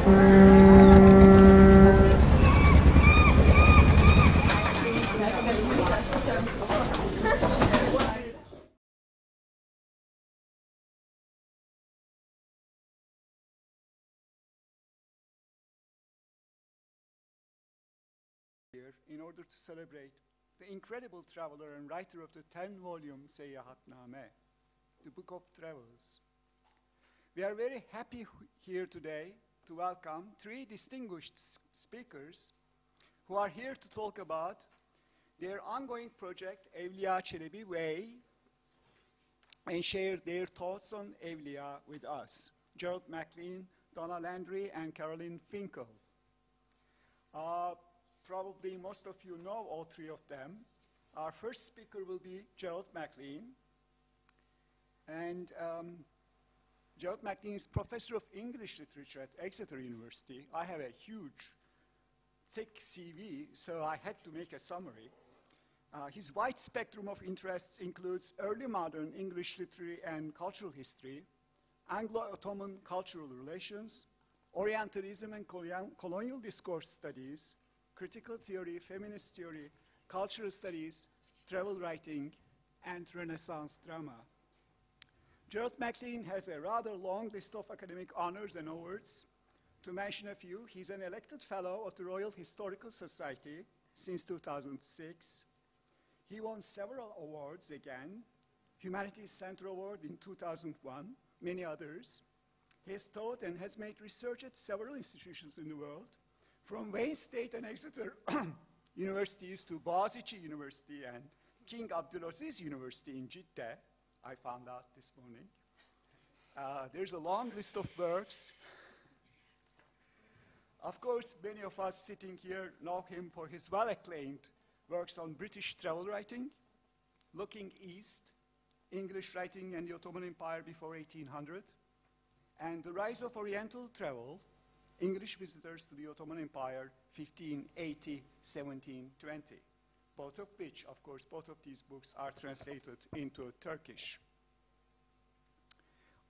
In order to celebrate the incredible traveler and writer of the 10-volume Seyahatname, the Book of Travels. We are very happy here today to welcome three distinguished speakers who are here to talk about their ongoing project, Evliya Celebi Way, and share their thoughts on Evliya with us. Gerald Maclean, Donna Landry, and Coroline Finkel. Probably most of you know all three of them. Our first speaker will be Gerald Maclean. And Gerald Maclean is professor of English literature at Exeter University. I have a huge, thick CV, so I had to make a summary. His wide spectrum of interests includes early modern English literary and cultural history, Anglo-Ottoman cultural relations, Orientalism and colonial discourse studies, critical theory, feminist theory, cultural studies, travel writing, and Renaissance drama. Gerald Maclean has a rather long list of academic honors and awards. To mention a few, he's an elected fellow of the Royal Historical Society since 2006. He won several awards again, Humanities Center Award in 2001, many others. He has taught and has made research at several institutions in the world, from Wayne State and Exeter universities to Boğaziçi University and King Abdulaziz University in Jeddah, I found out this morning. There's a long list of works. Of course, many of us sitting here know him for his well-acclaimed works on British travel writing, Looking East, English writing and the Ottoman Empire before 1800, and The Rise of Oriental Travel, English visitors to the Ottoman Empire, 1580-1720. Both of which, of course, both of these books are translated into Turkish.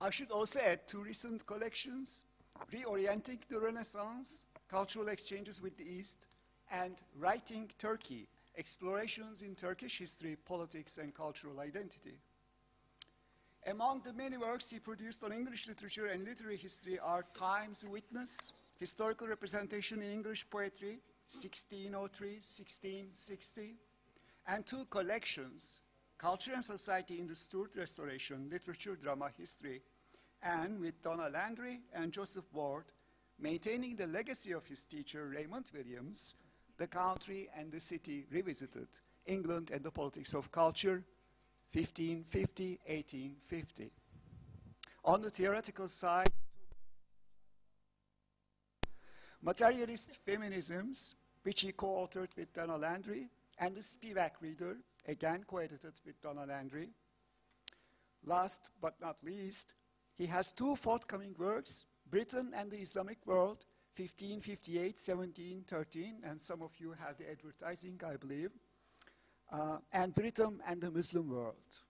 I should also add two recent collections, Reorienting the Renaissance, Cultural Exchanges with the East, and Writing Turkey, Explorations in Turkish History, Politics, and Cultural Identity. Among the many works he produced on English literature and literary history are Time's Witness, Historical Representation in English Poetry, 1603-1660, and two collections, Culture and Society in the Stuart Restoration, Literature, Drama, History, and with Donna Landry and Joseph Ward, maintaining the legacy of his teacher Raymond Williams, The Country and the City Revisited, England and the Politics of Culture, 1550-1850. On the theoretical side, Materialist Feminisms, which he co-authored with Donna Landry, and The Spivak Reader, again co-edited with Donna Landry. Last but not least, he has two forthcoming works, Britain and the Islamic World, 1558-1713, and some of you have the advertising, I believe, and Britain and the Muslim World,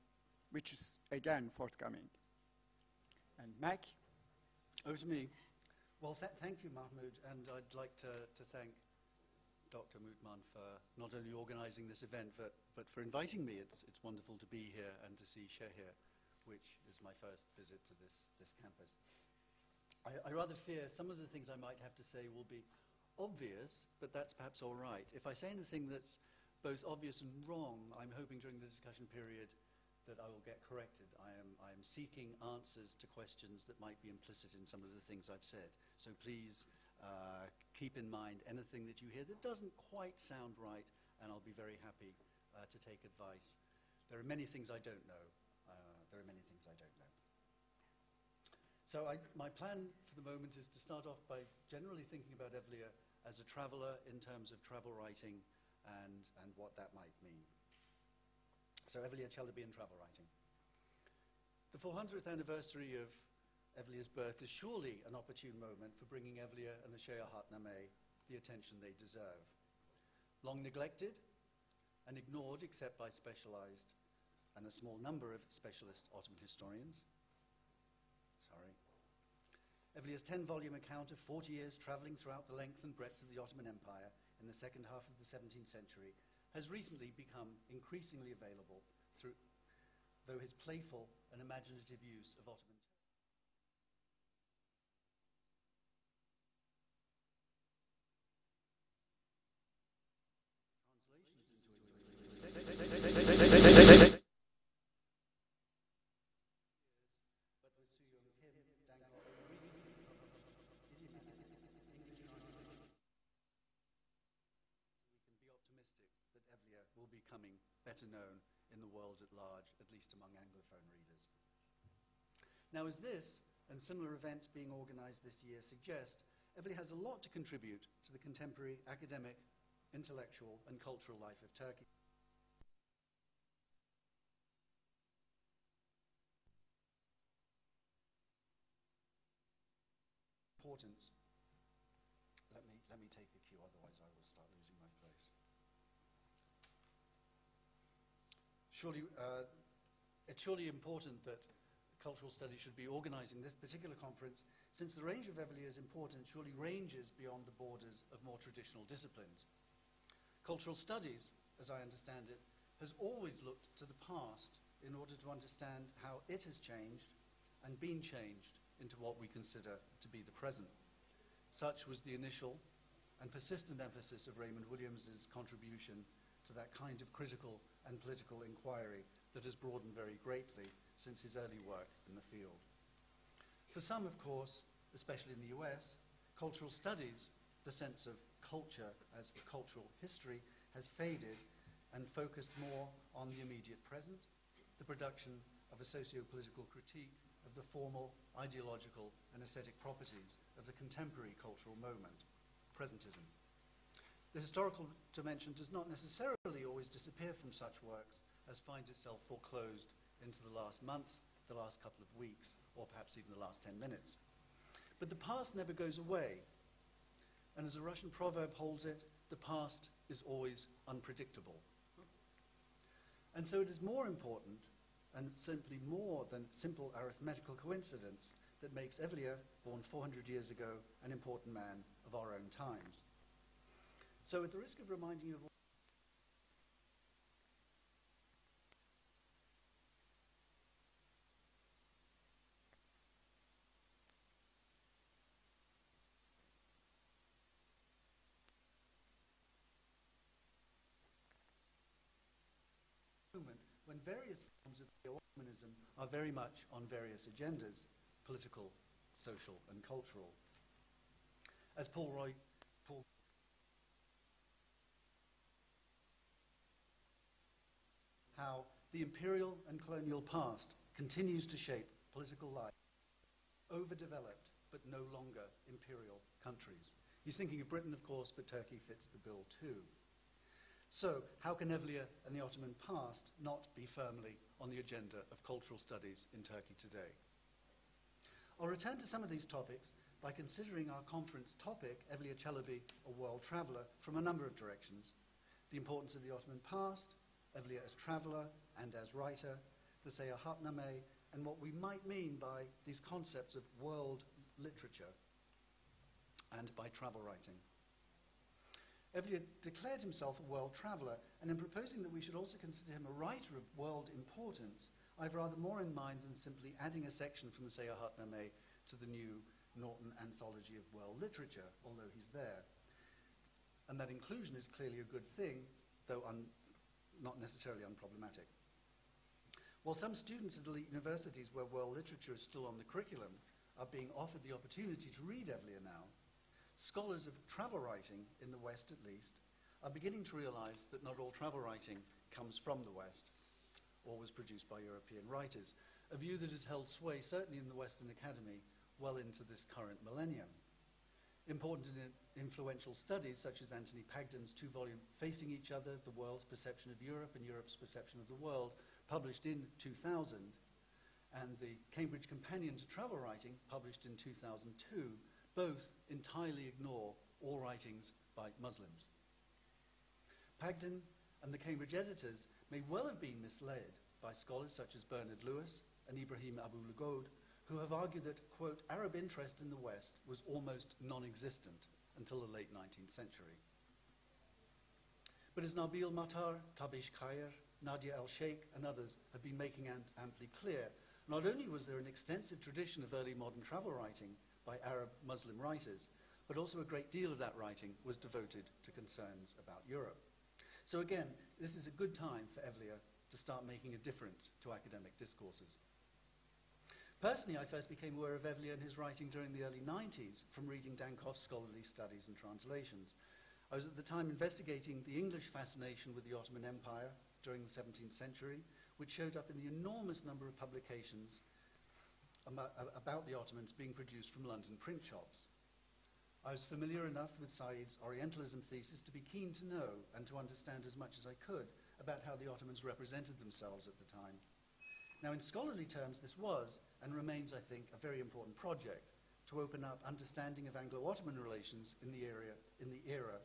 which is again forthcoming. And Mac? Over to me. Well, thank you, Mahmoud, and I'd like to thank Dr. Mutman for not only organizing this event, but for inviting me. It's wonderful to be here and to see Sehir, which is my first visit to this campus. I rather fear some of the things I might have to say will be obvious, but that's perhaps all right. If I say anything that's both obvious and wrong, I'm hoping during the discussion period that I will get corrected. I am seeking answers to questions that might be implicit in some of the things I've said. So please keep in mind anything that you hear that doesn't quite sound right, and I'll be very happy to take advice. There are many things I don't know. So my plan for the moment is to start off by generally thinking about Evliya as a traveler in terms of travel writing and what that might mean. So Evliya Celebi and travel writing. The 400th anniversary of Evliya's birth is surely an opportune moment for bringing Evliya and the Seyahatname the attention they deserve. Long neglected and ignored except by specialized and a small number of specialist Ottoman historians. Evliya's 10-volume account of 40 years travelling throughout the length and breadth of the Ottoman Empire in the second half of the 17th century has recently become increasingly available though his playful and imaginative use of Ottoman will be becoming better known in the world at large, at least among Anglophone readers. Now, as this and similar events being organized this year suggest, Evliya has a lot to contribute to the contemporary academic, intellectual, and cultural life of Turkey. Importance. Let me take a cue, otherwise I will start losing my place. It's surely important that cultural studies should be organizing this particular conference, since the range of Evliya's importance surely ranges beyond the borders of more traditional disciplines. Cultural studies, as I understand it, has always looked to the past in order to understand how it has changed and been changed into what we consider to be the present. Such was the initial and persistent emphasis of Raymond Williams's contribution to that kind of critical and political inquiry that has broadened very greatly since his early work in the field. For some, of course, especially in the US, cultural studies, the sense of culture as cultural history, has faded and focused more on the immediate present, the production of a socio-political critique of the formal, ideological, and aesthetic properties of the contemporary cultural moment, presentism. The historical dimension does not necessarily always disappear from such works as finds itself foreclosed into the last month, the last couple of weeks, or perhaps even the last 10 minutes. But the past never goes away, and as a Russian proverb holds it, the past is always unpredictable. And so it is more important, and simply more than simple arithmetical coincidence, that makes Evliya, born 400 years ago, an important man of our own times. So at the risk of reminding you of when various forms of Ottomanism are very much on various agendas, political, social, and cultural. As how the imperial and colonial past continues to shape political life, overdeveloped but no longer imperial countries. He's thinking of Britain, of course, but Turkey fits the bill too. So, how can Evliya and the Ottoman past not be firmly on the agenda of cultural studies in Turkey today? I'll return to some of these topics by considering our conference topic, Evliya Celebi, a world traveller, from a number of directions. The importance of the Ottoman past, Evliya as traveller and as writer, the Seyahatname, and what we might mean by these concepts of world literature and by travel writing. Evliya declared himself a world traveller, and in proposing that we should also consider him a writer of world importance, I've rather more in mind than simply adding a section from the Seyahatname to the new Norton Anthology of World Literature, although he's there. And that inclusion is clearly a good thing, though not necessarily unproblematic. While some students at elite universities where world literature is still on the curriculum are being offered the opportunity to read Evliya now, scholars of travel writing, in the West at least, are beginning to realize that not all travel writing comes from the West or was produced by European writers, a view that has held sway certainly in the Western Academy well into this current millennium. Important and influential studies such as Anthony Pagden's two-volume Facing Each Other, The World's Perception of Europe and Europe's Perception of the World, published in 2000, and the Cambridge Companion to Travel Writing, published in 2002, both entirely ignore all writings by Muslims. Pagden and the Cambridge editors may well have been misled by scholars such as Bernard Lewis and Ibrahim Abu Lughod, who have argued that, quote, Arab interest in the West was almost non-existent until the late 19th century. But as Nabil Matar, Tabish Khair, Nadia El-Sheikh, and others have been making amply clear, not only was there an extensive tradition of early modern travel writing by Arab Muslim writers, but also a great deal of that writing was devoted to concerns about Europe. So again, this is a good time for Evliya to start making a difference to academic discourses. Personally, I first became aware of Evliya and his writing during the early 90s from reading Dankoff's scholarly studies and translations. I was at the time investigating the English fascination with the Ottoman Empire during the 17th century, which showed up in the enormous number of publications about the Ottomans being produced from London print shops. I was familiar enough with Said's Orientalism thesis to be keen to know and to understand as much as I could about how the Ottomans represented themselves at the time. Now, in scholarly terms, this was and remains, I think, a very important project to open up understanding of Anglo-Ottoman relations in the era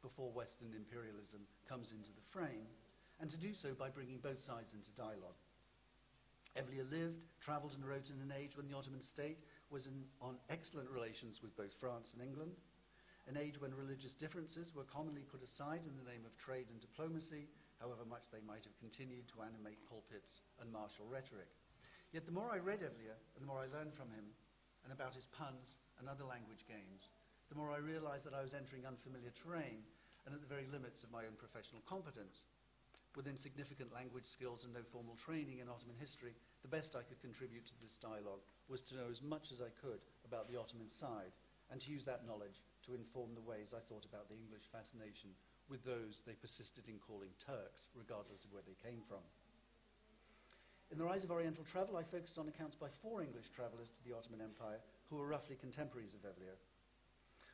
before Western imperialism comes into the frame, and to do so by bringing both sides into dialogue. Evliya lived, travelled and wrote in an age when the Ottoman state was on excellent relations with both France and England, an age when religious differences were commonly put aside in the name of trade and diplomacy, however much they might have continued to animate pulpits and martial rhetoric. Yet the more I read Evliya, and the more I learned from him, and about his puns and other language games, the more I realized that I was entering unfamiliar terrain and at the very limits of my own professional competence. With insignificant language skills and no formal training in Ottoman history, the best I could contribute to this dialogue was to know as much as I could about the Ottoman side, and to use that knowledge to inform the ways I thought about the English fascination with those they persisted in calling Turks, regardless of where they came from. In The Rise of Oriental Travel, I focused on accounts by 4 English travellers to the Ottoman Empire who were roughly contemporaries of Evliya.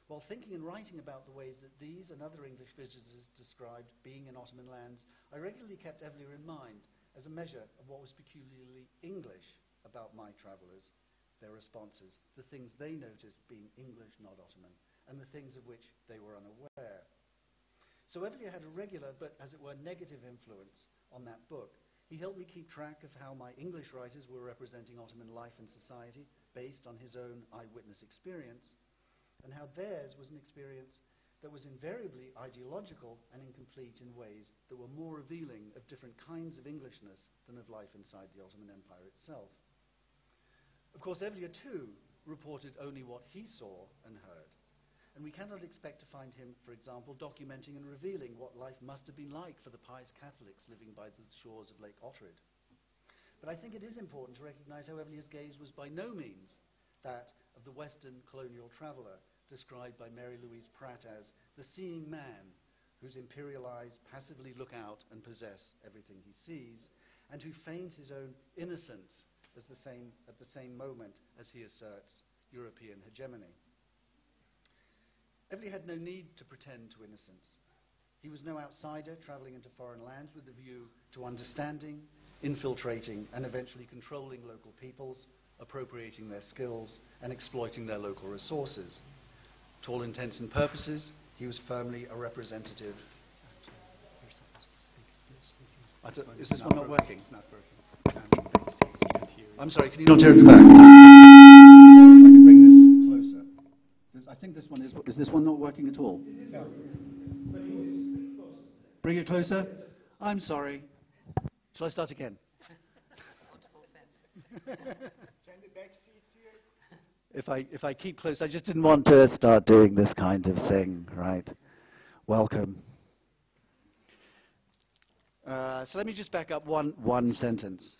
While thinking and writing about the ways that these and other English visitors described being in Ottoman lands, I regularly kept Evliya in mind as a measure of what was peculiarly English about my travellers, their responses, the things they noticed being English, not Ottoman, and the things of which they were unaware. So Evliya had a regular, but as it were, negative influence on that book. He helped me keep track of how my English writers were representing Ottoman life and society based on his own eyewitness experience, and how theirs was an experience that was invariably ideological and incomplete in ways that were more revealing of different kinds of Englishness than of life inside the Ottoman Empire itself. Of course, Evliya too reported only what he saw and heard, and we cannot expect to find him, for example, documenting and revealing what life must have been like for the pious Catholics living by the shores of Lake Ohrid. But I think it is important to recognize how Evliya's gaze was by no means that of the Western colonial traveller, described by Mary Louise Pratt as the seeing man, whose imperial eyes passively look out and possess everything he sees, and who feigns his own innocence at the same moment as he asserts European hegemony. Evliya had no need to pretend to innocence. He was no outsider travelling into foreign lands with a view to understanding, infiltrating, and eventually controlling local peoples, appropriating their skills, and exploiting their local resources. To all intents and purposes, he was firmly a representative. Is this one not working? It's not working. I'm sorry, can you not hear at the back? I can bring this closer. I think this one is. Is this one not working at all? No. Bring it closer? I'm sorry. Shall I start again? Can the back seats here? If I keep close, I just didn't want to start doing this kind of thing, right? Welcome. So let me just back up one sentence.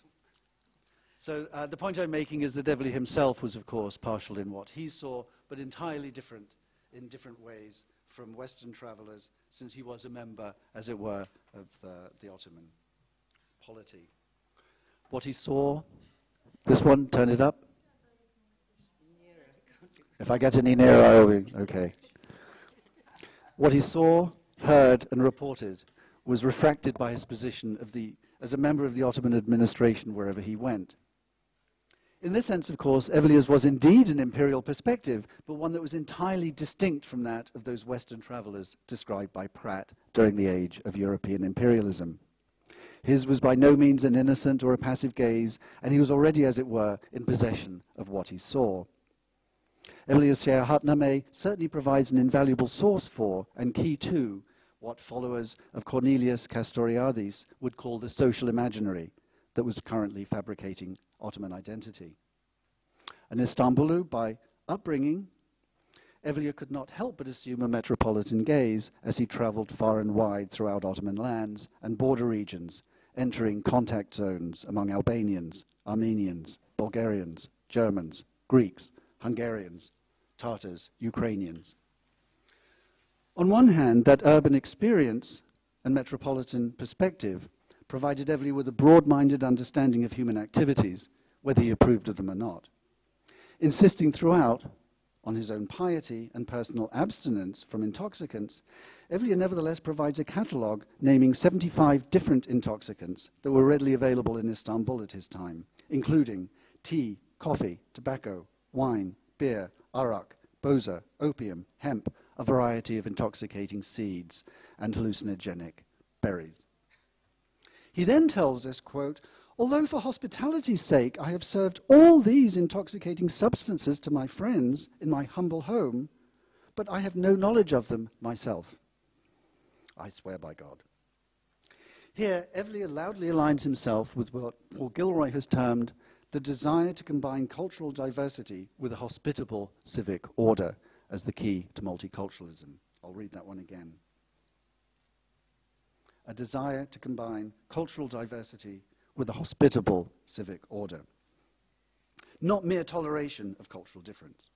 So the point I'm making is that Evliya himself was, of course, partial in what he saw, but entirely different in different ways from Western travelers, since he was a member, as it were, of the Ottoman polity. What he saw, this one, turn it up. If I get any nearer, I'll be okay. What he saw, heard, and reported was refracted by his position as a member of the Ottoman administration wherever he went. In this sense, of course, Evliya's was indeed an imperial perspective, but one that was entirely distinct from that of those Western travelers described by Pratt during the age of European imperialism. His was by no means an innocent or a passive gaze, and he was already, as it were, in possession of what he saw. Evliya's Seyahatname certainly provides an invaluable source for, and key to, what followers of Cornelius Castoriadis would call the social imaginary that was currently fabricating Ottoman identity. An Istanbulu, by upbringing, Evliya could not help but assume a metropolitan gaze as he traveled far and wide throughout Ottoman lands and border regions, entering contact zones among Albanians, Armenians, Bulgarians, Germans, Greeks, Hungarians, Tatars, Ukrainians. On one hand, that urban experience and metropolitan perspective provided Evliya with a broad-minded understanding of human activities, whether he approved of them or not. Insisting throughout on his own piety and personal abstinence from intoxicants, Evliya nevertheless provides a catalogue naming 75 different intoxicants that were readily available in Istanbul at his time, including tea, coffee, tobacco, wine, beer, arak, boza, opium, hemp, a variety of intoxicating seeds, and hallucinogenic berries. He then tells us, quote, "Although for hospitality's sake I have served all these intoxicating substances to my friends in my humble home, but I have no knowledge of them myself. I swear by God." Here, Evliya loudly aligns himself with what Paul Gilroy has termed the desire to combine cultural diversity with a hospitable civic order as the key to multiculturalism. I'll read that one again. A desire to combine cultural diversity with a hospitable civic order. Not mere toleration of cultural difference.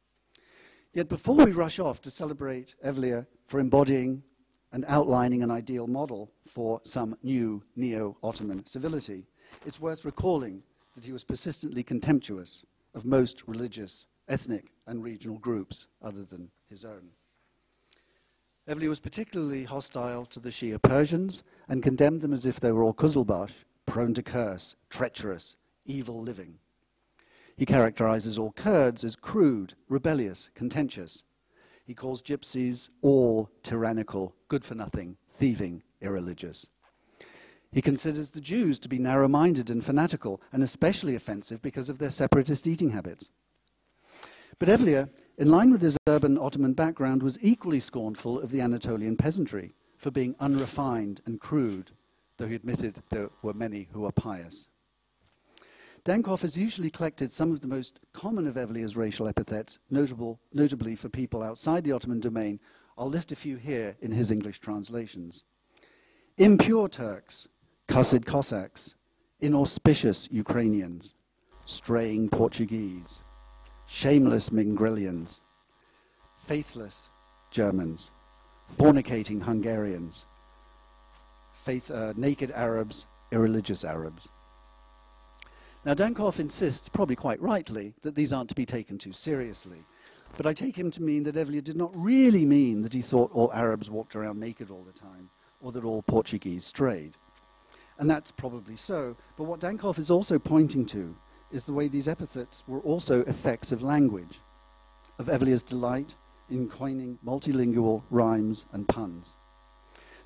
Yet before we rush off to celebrate Evliya for embodying and outlining an ideal model for some new neo-Ottoman civility, it's worth recalling that he was persistently contemptuous of most religious, ethnic, and regional groups other than his own. Evliya was particularly hostile to the Shia Persians and condemned them as if they were all Kuzulbash, prone to curse, treacherous, evil living. He characterizes all Kurds as crude, rebellious, contentious. He calls gypsies all tyrannical, good-for-nothing, thieving, irreligious. He considers the Jews to be narrow-minded and fanatical, and especially offensive because of their separatist eating habits. But Evliya, in line with his urban Ottoman background, was equally scornful of the Anatolian peasantry for being unrefined and crude, though he admitted there were many who were pious. Dankov has usually collected some of the most common of Evliya's racial epithets, notably for people outside the Ottoman domain. I'll list a few here in his English translations. Impure Turks, cussed Cossacks, inauspicious Ukrainians, straying Portuguese, shameless Mingrelians, faithless Germans, fornicating Hungarians, naked Arabs, irreligious Arabs. Now, Dankov insists, probably quite rightly, that these aren't to be taken too seriously. But I take him to mean that Evliya did not really mean that he thought all Arabs walked around naked all the time, or that all Portuguese strayed. And that's probably so, but what Dankov is also pointing to is the way these epithets were also effects of language, of Evliya's delight in coining multilingual rhymes and puns.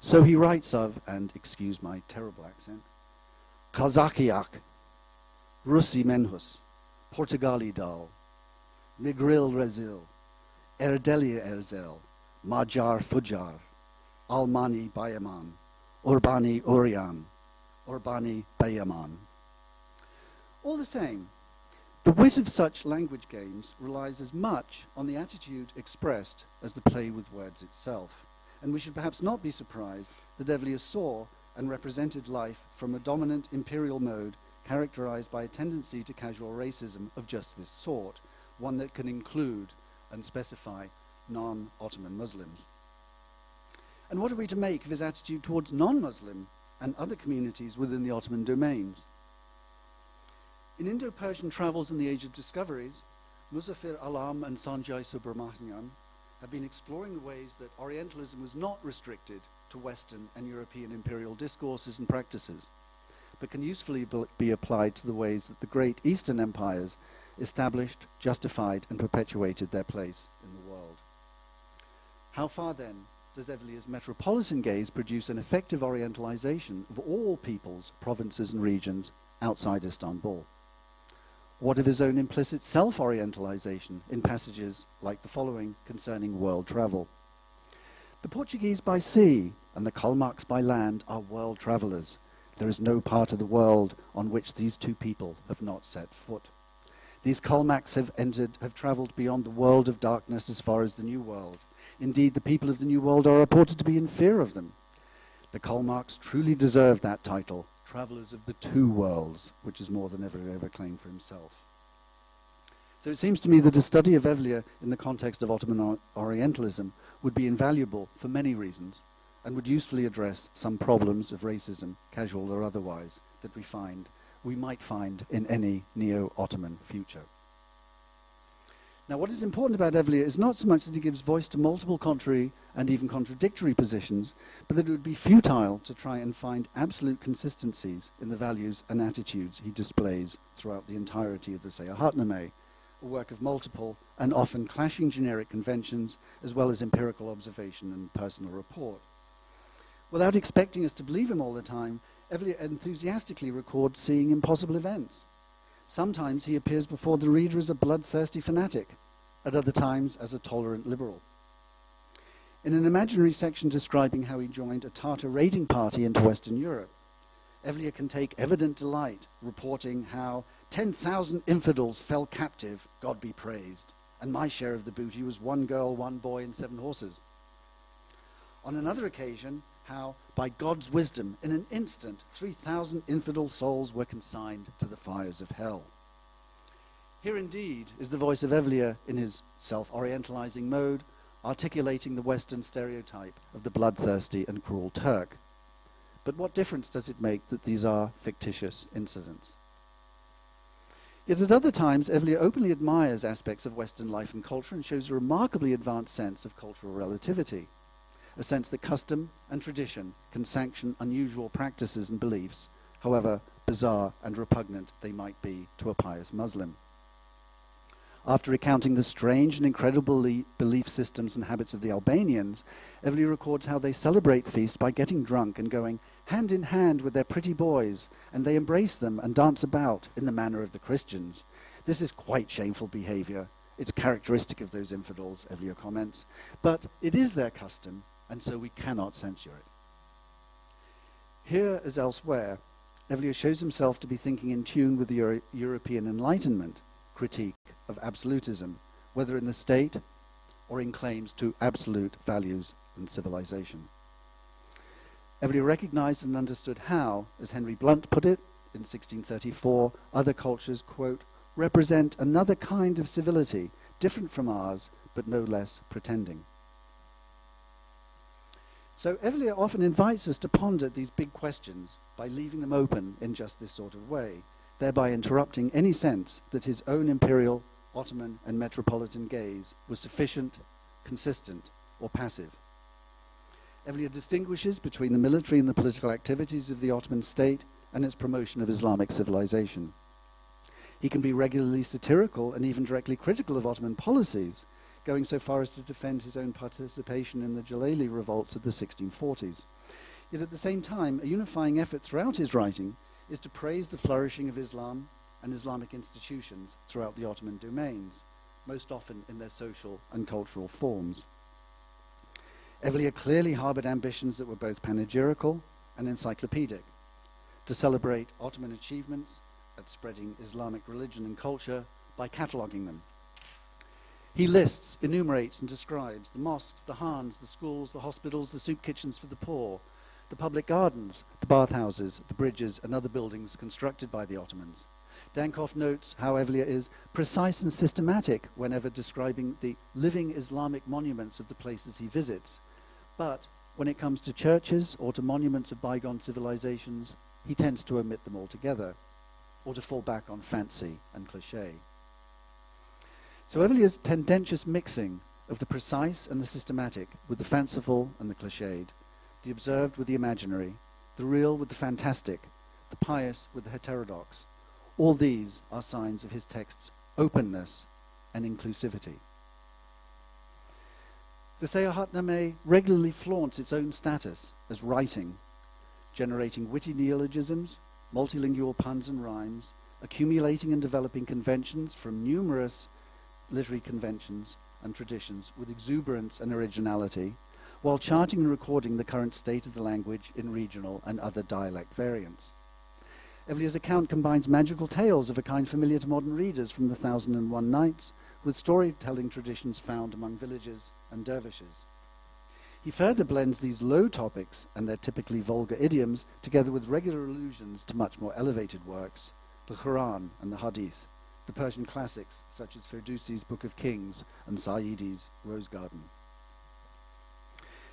So he writes of, and excuse my terrible accent, Kazakiak, Russi Menhus, Portugali Dal, Migril Rezil, Erdelia Erzel, Majar Fujar, Almani Bayaman, Urbani Urian, Urbani Bayaman. All the same, the wit of such language games relies as much on the attitude expressed as the play with words itself. And we should perhaps not be surprised that Evliya saw and represented life from a dominant imperial mode characterized by a tendency to casual racism of just this sort, one that can include and specify non-Ottoman Muslims. And what are we to make of his attitude towards non-Muslim and other communities within the Ottoman domains? In Indo-Persian travels in the Age of Discoveries, Muzaffar Alam and Sanjay Subramanian have been exploring the ways that Orientalism was not restricted to Western and European imperial discourses and practices, but can usefully be applied to the ways that the great Eastern empires established, justified, and perpetuated their place in the world. How far, then, does Evliya's Metropolitan Gaze produce an effective orientalization of all peoples, provinces and regions outside Istanbul? What of his own implicit self-orientalization in passages like the following concerning world travel? The Portuguese by sea and the Kalmaks by land are world travelers. There is no part of the world on which these two people have not set foot. These Kalmaks have traveled beyond the world of darkness as far as the New World. Indeed, the people of the New World are reported to be in fear of them. The Kalmaks truly deserve that title, travelers of the two worlds, which is more than ever claimed for himself. So it seems to me that a study of Evliya in the context of Ottoman Orientalism would be invaluable for many reasons and would usefully address some problems of racism, casual or otherwise, that we might find in any neo-Ottoman future. Now, what is important about Evliya is not so much that he gives voice to multiple contrary and even contradictory positions, but that it would be futile to try and find absolute consistencies in the values and attitudes he displays throughout the entirety of the Seyahatnameh, a work of multiple and often clashing generic conventions, as well as empirical observation and personal report. Without expecting us to believe him all the time, Evliya enthusiastically records seeing impossible events. Sometimes he appears before the reader as a bloodthirsty fanatic, at other times as a tolerant liberal. In an imaginary section describing how he joined a Tartar raiding party into Western Europe, Evliya can take evident delight reporting how 10,000 infidels fell captive, God be praised, and my share of the booty was 1 girl, 1 boy, and 7 horses. On another occasion, how, by God's wisdom, in an instant, 3,000 infidel souls were consigned to the fires of hell. Here indeed is the voice of Evliya in his self-orientalizing mode, articulating the Western stereotype of the bloodthirsty and cruel Turk. But what difference does it make that these are fictitious incidents? Yet at other times, Evliya openly admires aspects of Western life and culture and shows a remarkably advanced sense of cultural relativity, a sense that custom and tradition can sanction unusual practices and beliefs, however bizarre and repugnant they might be to a pious Muslim. After recounting the strange and incredible belief systems and habits of the Albanians, Evliya records how they celebrate feasts by getting drunk and going hand in hand with their pretty boys, and they embrace them and dance about in the manner of the Christians. This is quite shameful behavior. It's characteristic of those infidels, Evliya comments, but it is their custom, and so we cannot censure it. Here, as elsewhere, Evliya shows himself to be thinking in tune with the European Enlightenment critique of absolutism, whether in the state or in claims to absolute values and civilization. Evliya recognized and understood how, as Henry Blunt put it in 1634, other cultures, quote, represent another kind of civility, different from ours, but no less pretending. So Evliya often invites us to ponder these big questions by leaving them open in just this sort of way, thereby interrupting any sense that his own imperial, Ottoman and metropolitan gaze was sufficient, consistent, or passive. Evliya distinguishes between the military and the political activities of the Ottoman state and its promotion of Islamic civilization. He can be regularly satirical and even directly critical of Ottoman policies, going so far as to defend his own participation in the Jalali revolts of the 1640s. Yet at the same time, a unifying effort throughout his writing is to praise the flourishing of Islam and Islamic institutions throughout the Ottoman domains, most often in their social and cultural forms. Evliya clearly harbored ambitions that were both panegyrical and encyclopedic, to celebrate Ottoman achievements at spreading Islamic religion and culture by cataloguing them. He lists, enumerates, and describes the mosques, the khans, the schools, the hospitals, the soup kitchens for the poor, the public gardens, the bathhouses, the bridges, and other buildings constructed by the Ottomans. Dankoff notes how Evliya is precise and systematic whenever describing the living Islamic monuments of the places he visits. But when it comes to churches or to monuments of bygone civilizations, he tends to omit them altogether, or to fall back on fancy and cliché. So Evliya's tendentious mixing of the precise and the systematic with the fanciful and the cliched, the observed with the imaginary, the real with the fantastic, the pious with the heterodox, all these are signs of his text's openness and inclusivity. The Seyahatname regularly flaunts its own status as writing, generating witty neologisms, multilingual puns and rhymes, accumulating and developing conventions from numerous literary conventions and traditions with exuberance and originality, while charting and recording the current state of the language in regional and other dialect variants. Evliya's account combines magical tales of a kind familiar to modern readers from the 1001 Nights with storytelling traditions found among villagers and dervishes. He further blends these low topics and their typically vulgar idioms together with regular allusions to much more elevated works, the Quran and the Hadith, the Persian classics such as Ferdowsi's Book of Kings and Sa'idi's Rose Garden.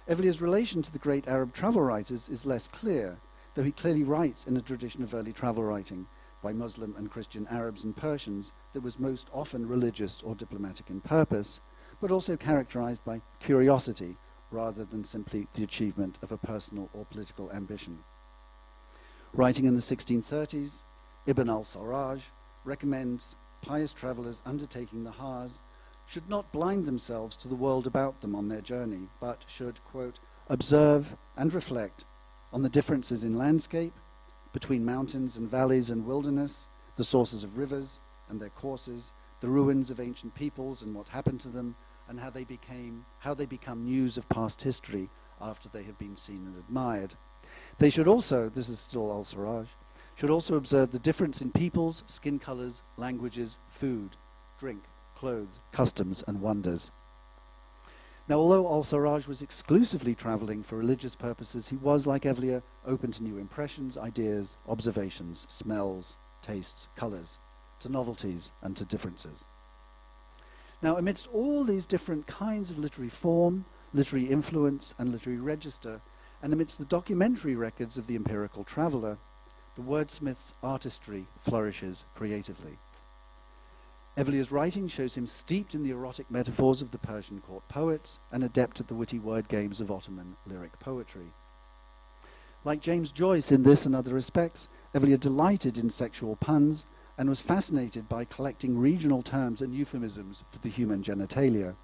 Evliya's relation to the great Arab travel writers is less clear, though he clearly writes in a tradition of early travel writing by Muslim and Christian Arabs and Persians that was most often religious or diplomatic in purpose, but also characterized by curiosity rather than simply the achievement of a personal or political ambition. Writing in the 1630s, Ibn al-Sarraj recommends pious travelers undertaking the Hajj should not blind themselves to the world about them on their journey, but should, quote, observe and reflect on the differences in landscape between mountains and valleys and wilderness, the sources of rivers and their courses, the ruins of ancient peoples and what happened to them, and how they become news of past history after they have been seen and admired. They should also, this is still al-Sarraj, should also observe the difference in peoples, skin colors, languages, food, drink, clothes, customs, and wonders. Now, although al-Sarraj was exclusively traveling for religious purposes, he was, like Evliya, open to new impressions, ideas, observations, smells, tastes, colors, to novelties, and to differences. Now, amidst all these different kinds of literary form, literary influence, and literary register, and amidst the documentary records of the empirical traveler, the wordsmith's artistry flourishes creatively. Evliya's writing shows him steeped in the erotic metaphors of the Persian court poets and adept at the witty word games of Ottoman lyric poetry. Like James Joyce in this and other respects, Evliya delighted in sexual puns and was fascinated by collecting regional terms and euphemisms for the human genitalia.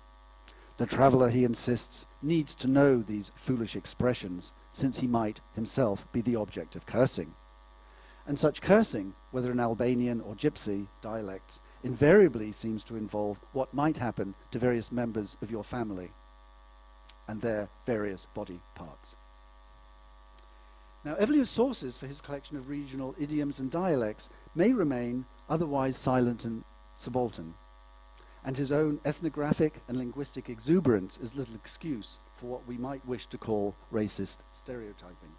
The traveller, he insists, needs to know these foolish expressions, since he might himself be the object of cursing. And such cursing, whether in Albanian or Gypsy dialects, invariably seems to involve what might happen to various members of your family and their various body parts. Now, Evliya's sources for his collection of regional idioms and dialects may remain otherwise silent and subaltern, and his own ethnographic and linguistic exuberance is little excuse for what we might wish to call racist stereotyping.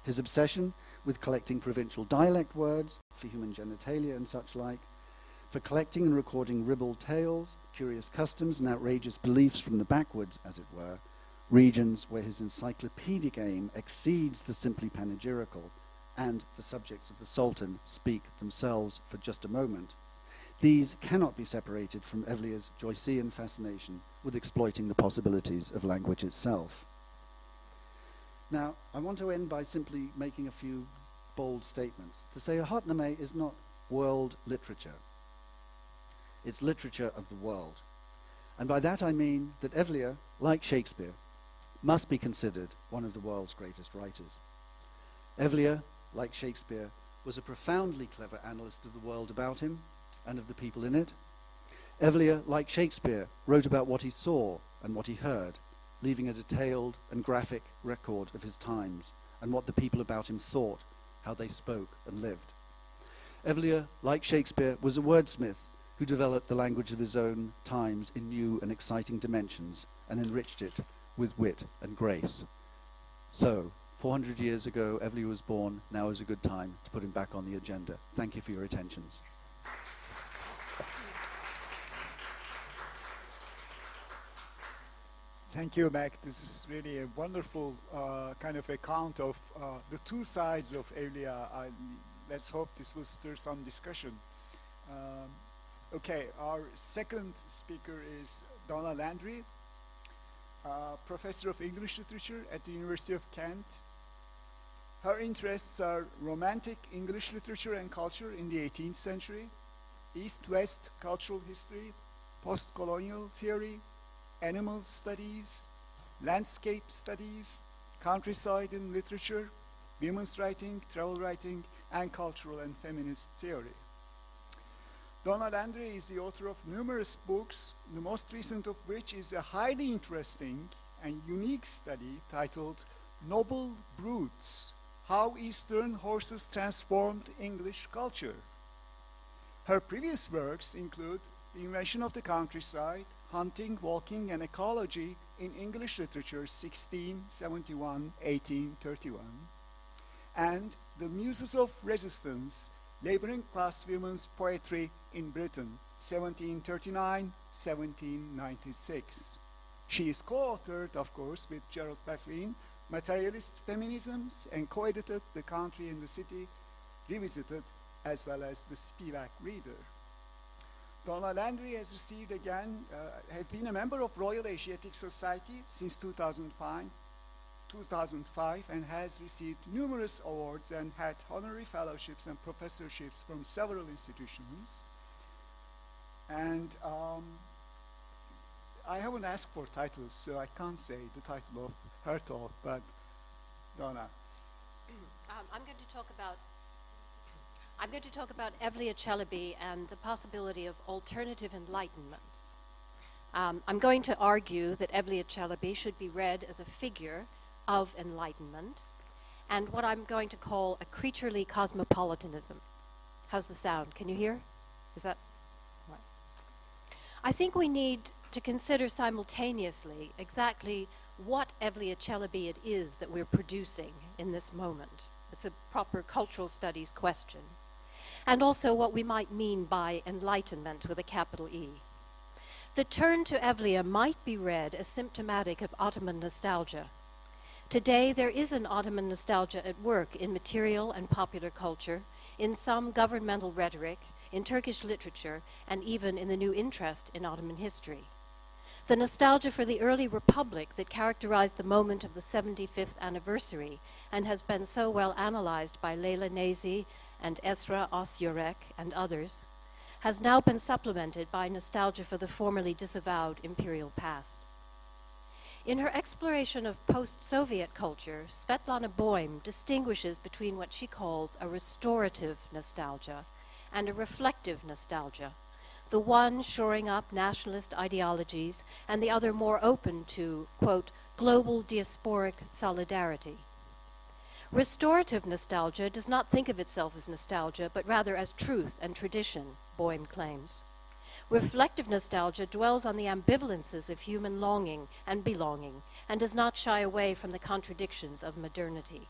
His obsession with collecting provincial dialect words for human genitalia and such like, for collecting and recording ribald tales, curious customs, and outrageous beliefs from the backwoods, as it were, regions where his encyclopedic aim exceeds the simply panegyrical, and the subjects of the Sultan speak themselves for just a moment. These cannot be separated from Evliya's Joycean fascination with exploiting the possibilities of language itself. Now, I want to end by simply making a few bold statements. The Seyahatname is not world literature. It's literature of the world. And by that I mean that Evliya, like Shakespeare, must be considered one of the world's greatest writers. Evliya, like Shakespeare, was a profoundly clever analyst of the world about him and of the people in it. Evliya, like Shakespeare, wrote about what he saw and what he heard, leaving a detailed and graphic record of his times and what the people about him thought, how they spoke and lived. Evliya, like Shakespeare, was a wordsmith who developed the language of his own times in new and exciting dimensions and enriched it with wit and grace. So, 400 years ago, Evliya was born. Now is a good time to put him back on the agenda. Thank you for your attentions. Thank you, Mac. This is really a wonderful kind of account of the two sides of Evliya. Let's hope this will stir some discussion. Okay, our second speaker is Donna Landry, professor of English literature at the University of Kent. Her interests are romantic English literature and culture in the 18th century, East-West cultural history, post-colonial theory, animal studies, landscape studies, countryside and literature, women's writing, travel writing, and cultural and feminist theory. Donna Landry is the author of numerous books, the most recent of which is a highly interesting and unique study titled Noble Brutes: How Eastern Horses Transformed English Culture. Her previous works include The Invention of the Countryside, Hunting, Walking, and Ecology in English Literature, 1671-1831, and The Muses of Resistance, Laboring Class Women's Poetry in Britain, 1739-1796. She is co-authored, of course, with Gerald Maclean, Materialist Feminisms, and co-edited The Country and the City Revisited, as well as The Spivak Reader. Donna Landry has received again, has been a member of Royal Asiatic Society since 2005, and has received numerous awards and had honorary fellowships and professorships from several institutions. And I haven't asked for titles, so I can't say the title of her talk, but Donna. I'm going to talk about Evliya Celebi and the possibility of alternative enlightenments. I'm going to argue that Evliya Celebi should be read as a figure of enlightenment and what I'm going to call a creaturely cosmopolitanism. How's the sound? Can you hear? Is that right? I think we need to consider simultaneously exactly what Evliya Celebi it is that we're producing in this moment. It's a proper cultural studies question. And also what we might mean by enlightenment with a capital E. The turn to Evliya might be read as symptomatic of Ottoman nostalgia. Today there is an Ottoman nostalgia at work in material and popular culture, in some governmental rhetoric, in Turkish literature, and even in the new interest in Ottoman history. The nostalgia for the early republic that characterized the moment of the 75th anniversary and has been so well analyzed by Leyla Nezi and Esra Osyurek and others, has now been supplemented by nostalgia for the formerly disavowed imperial past. In her exploration of post-Soviet culture, Svetlana Boym distinguishes between what she calls a restorative nostalgia and a reflective nostalgia, the one shoring up nationalist ideologies and the other more open to, quote, global diasporic solidarity. Restorative nostalgia does not think of itself as nostalgia, but rather as truth and tradition, Boym claims. Reflective nostalgia dwells on the ambivalences of human longing and belonging, and does not shy away from the contradictions of modernity.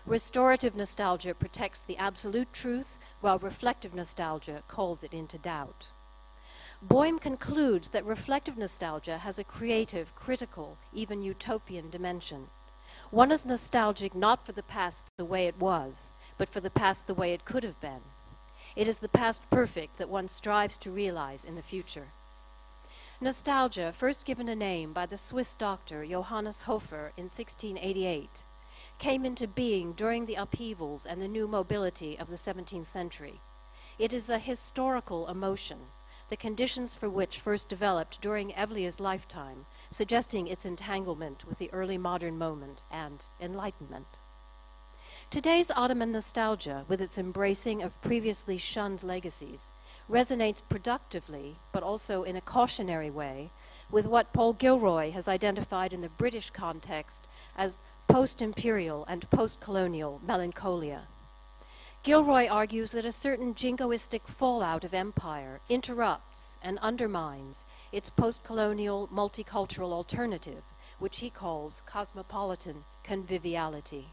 Restorative nostalgia protects the absolute truth, while reflective nostalgia calls it into doubt. Boym concludes that reflective nostalgia has a creative, critical, even utopian dimension. One is nostalgic not for the past the way it was, but for the past the way it could have been. It is the past perfect that one strives to realize in the future. Nostalgia, first given a name by the Swiss doctor Johannes Hofer in 1688, came into being during the upheavals and the new mobility of the 17th century. It is a historical emotion, the conditions for which first developed during Evliya's lifetime, suggesting its entanglement with the early modern moment and Enlightenment. Today's Ottoman nostalgia, with its embracing of previously shunned legacies, resonates productively, but also in a cautionary way, with what Paul Gilroy has identified in the British context as post-imperial and post-colonial melancholia. Gilroy argues that a certain jingoistic fallout of empire interrupts and undermines its post-colonial multicultural alternative, which he calls cosmopolitan conviviality.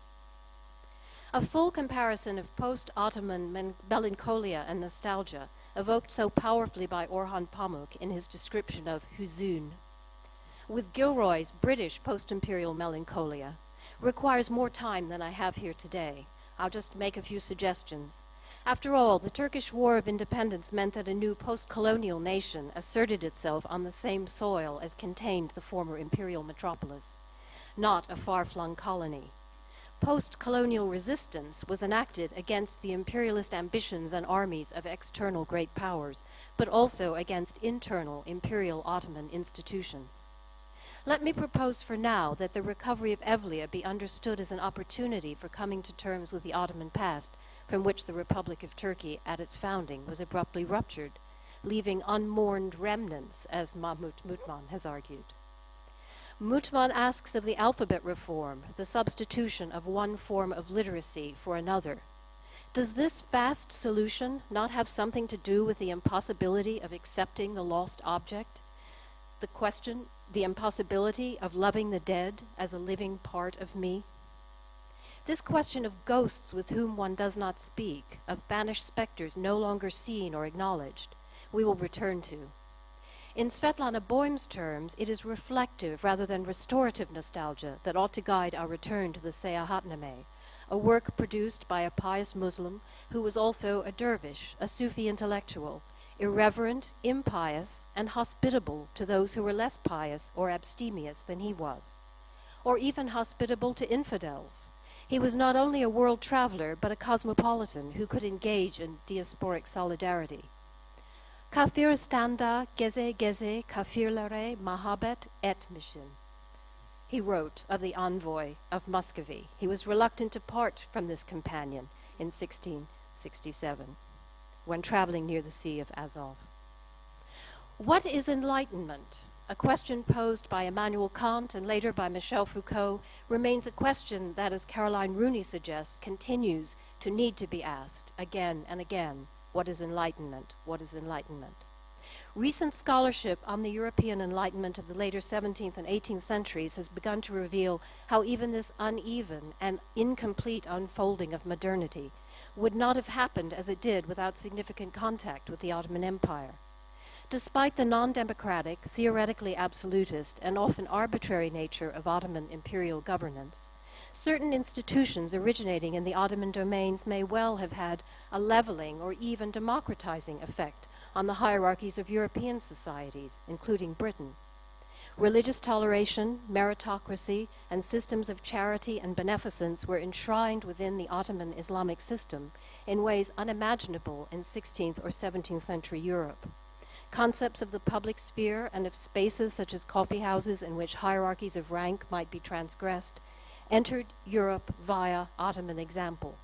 A full comparison of post-Ottoman melancholia and nostalgia, evoked so powerfully by Orhan Pamuk in his description of Hüzün, with Gilroy's British post-imperial melancholia, requires more time than I have here today. I'll just make a few suggestions. After all, the Turkish War of Independence meant that a new post-colonial nation asserted itself on the same soil as contained the former imperial metropolis, not a far-flung colony. Post-colonial resistance was enacted against the imperialist ambitions and armies of external great powers, but also against internal imperial Ottoman institutions. Let me propose for now that the recovery of Evliya be understood as an opportunity for coming to terms with the Ottoman past, from which the Republic of Turkey at its founding was abruptly ruptured, leaving unmourned remnants, as Mahmut Mutman has argued. Mutman asks of the alphabet reform, the substitution of one form of literacy for another. Does this fast solution not have something to do with the impossibility of accepting the lost object? The question, the impossibility of loving the dead as a living part of me? This question of ghosts with whom one does not speak, of banished specters no longer seen or acknowledged, we will return to. In Svetlana Boym's terms, it is reflective rather than restorative nostalgia that ought to guide our return to the Seyahatnameh, a work produced by a pious Muslim who was also a dervish, a Sufi intellectual, irreverent, impious, and hospitable to those who were less pious or abstemious than he was, or even hospitable to infidels. He was not only a world traveler, but a cosmopolitan who could engage in diasporic solidarity. Kafiristanda geze geze kafirlere mahabet etmişin. He wrote of the envoy of Muscovy. He was reluctant to part from this companion in 1667, when traveling near the Sea of Azov. What is enlightenment? A question posed by Immanuel Kant and later by Michel Foucault remains a question that, as Caroline Rooney suggests, continues to need to be asked again and again. What is enlightenment? What is enlightenment? Recent scholarship on the European Enlightenment of the later 17th and 18th centuries has begun to reveal how even this uneven and incomplete unfolding of modernity would not have happened as it did without significant contact with the Ottoman Empire. Despite the non-democratic, theoretically absolutist, and often arbitrary nature of Ottoman imperial governance, certain institutions originating in the Ottoman domains may well have had a leveling or even democratizing effect on the hierarchies of European societies, including Britain. Religious toleration, meritocracy, and systems of charity and beneficence were enshrined within the Ottoman Islamic system in ways unimaginable in 16th or 17th century Europe. Concepts of the public sphere and of spaces such as coffee houses in which hierarchies of rank might be transgressed entered Europe via Ottoman example.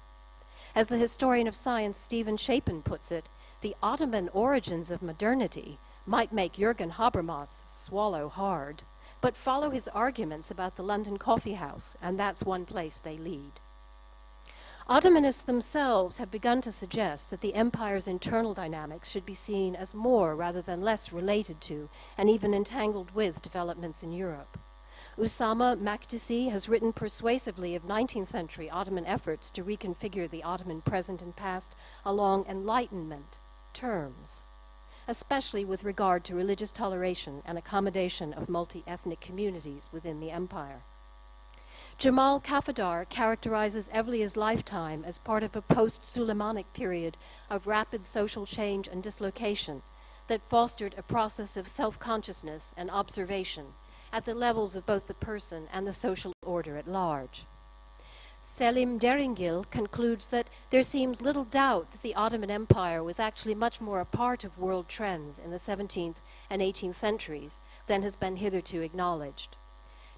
As the historian of science Stephen Shapin puts it, the Ottoman origins of modernity might make Jürgen Habermas swallow hard, but follow his arguments about the London coffee house, and that's one place they lead. Ottomanists themselves have begun to suggest that the empire's internal dynamics should be seen as more rather than less related to and even entangled with developments in Europe. Usama Makdisi has written persuasively of 19th century Ottoman efforts to reconfigure the Ottoman present and past along Enlightenment terms, especially with regard to religious toleration and accommodation of multi-ethnic communities within the empire. Jamal Kafadar characterizes Evliya's lifetime as part of a post-Suleimanic period of rapid social change and dislocation that fostered a process of self-consciousness and observation at the levels of both the person and the social order at large. Selim Deringil concludes that there seems little doubt that the Ottoman Empire was actually much more a part of world trends in the 17th and 18th centuries than has been hitherto acknowledged,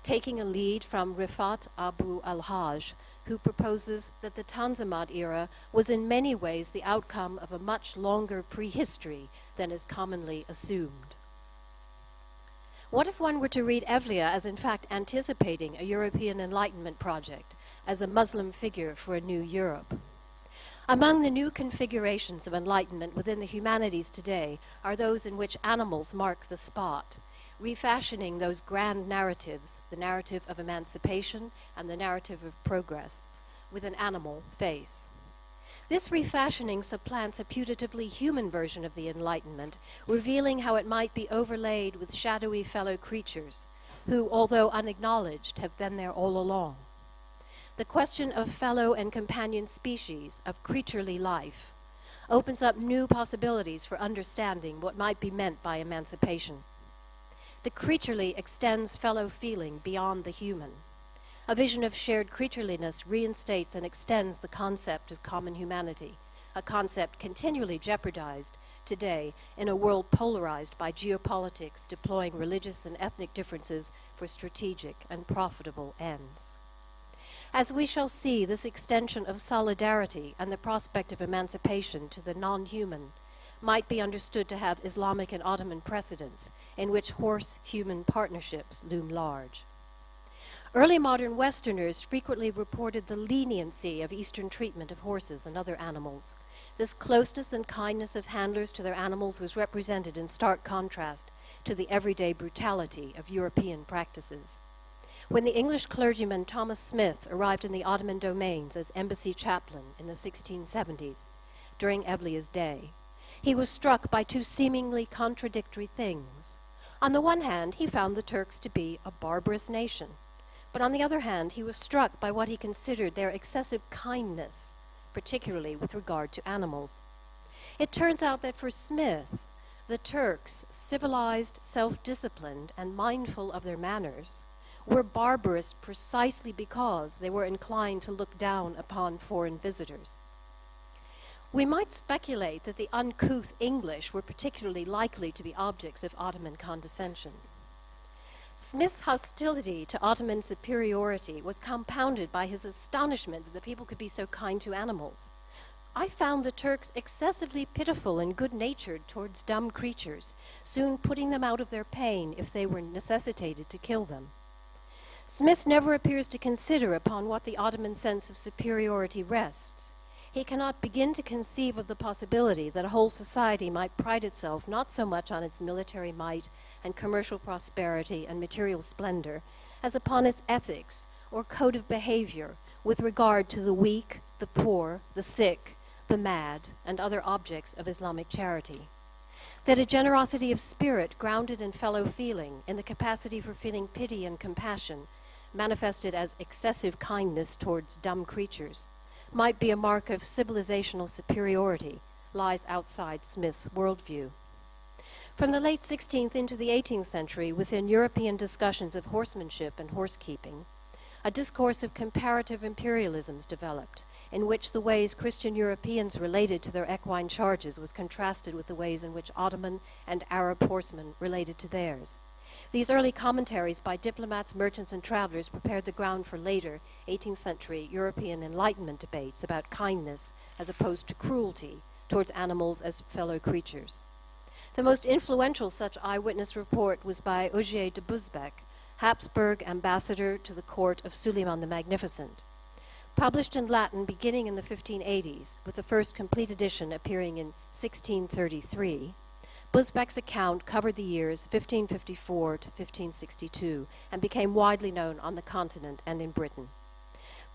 taking a lead from Rifat Abu al-Hajj, who proposes that the Tanzimat era was in many ways the outcome of a much longer prehistory than is commonly assumed. What if one were to read Evliya as in fact anticipating a European Enlightenment project, as a Muslim figure for a new Europe? Among the new configurations of enlightenment within the humanities today are those in which animals mark the spot, refashioning those grand narratives, the narrative of emancipation and the narrative of progress, with an animal face. This refashioning supplants a putatively human version of the Enlightenment, revealing how it might be overlaid with shadowy fellow creatures, who, although unacknowledged, have been there all along. The question of fellow and companion species, of creaturely life, opens up new possibilities for understanding what might be meant by emancipation. The creaturely extends fellow feeling beyond the human. A vision of shared creatureliness reinstates and extends the concept of common humanity, a concept continually jeopardized today in a world polarized by geopolitics, deploying religious and ethnic differences for strategic and profitable ends. As we shall see, this extension of solidarity and the prospect of emancipation to the non-human might be understood to have Islamic and Ottoman precedents in which horse-human partnerships loom large. Early modern Westerners frequently reported the leniency of Eastern treatment of horses and other animals. This closeness and kindness of handlers to their animals was represented in stark contrast to the everyday brutality of European practices. When the English clergyman Thomas Smith arrived in the Ottoman domains as embassy chaplain in the 1670s, during Evliya's day, he was struck by two seemingly contradictory things. On the one hand, he found the Turks to be a barbarous nation, but on the other hand, he was struck by what he considered their excessive kindness, particularly with regard to animals. It turns out that for Smith, the Turks, civilized, self-disciplined, and mindful of their manners, were barbarous precisely because they were inclined to look down upon foreign visitors. We might speculate that the uncouth English were particularly likely to be objects of Ottoman condescension. Smith's hostility to Ottoman superiority was compounded by his astonishment that the people could be so kind to animals. I found the Turks excessively pitiful and good-natured towards dumb creatures, soon putting them out of their pain if they were necessitated to kill them. Smith never appears to consider upon what the Ottoman sense of superiority rests. He cannot begin to conceive of the possibility that a whole society might pride itself not so much on its military might and commercial prosperity and material splendor as upon its ethics or code of behavior with regard to the weak, the poor, the sick, the mad, and other objects of Islamic charity. That a generosity of spirit grounded in fellow feeling, in the capacity for feeling pity and compassion, manifested as excessive kindness towards dumb creatures, might be a mark of civilizational superiority, lies outside Smith's worldview. From the late 16th into the 18th century, within European discussions of horsemanship and horsekeeping, a discourse of comparative imperialisms developed, in which the ways Christian Europeans related to their equine charges was contrasted with the ways in which Ottoman and Arab horsemen related to theirs. These early commentaries by diplomats, merchants, and travelers prepared the ground for later 18th century European Enlightenment debates about kindness as opposed to cruelty towards animals as fellow creatures. The most influential such eyewitness report was by Ogier de Busbecq, Habsburg ambassador to the court of Suleiman the Magnificent. Published in Latin beginning in the 1580s, with the first complete edition appearing in 1633, Busbecq's account covered the years 1554 to 1562 and became widely known on the continent and in Britain.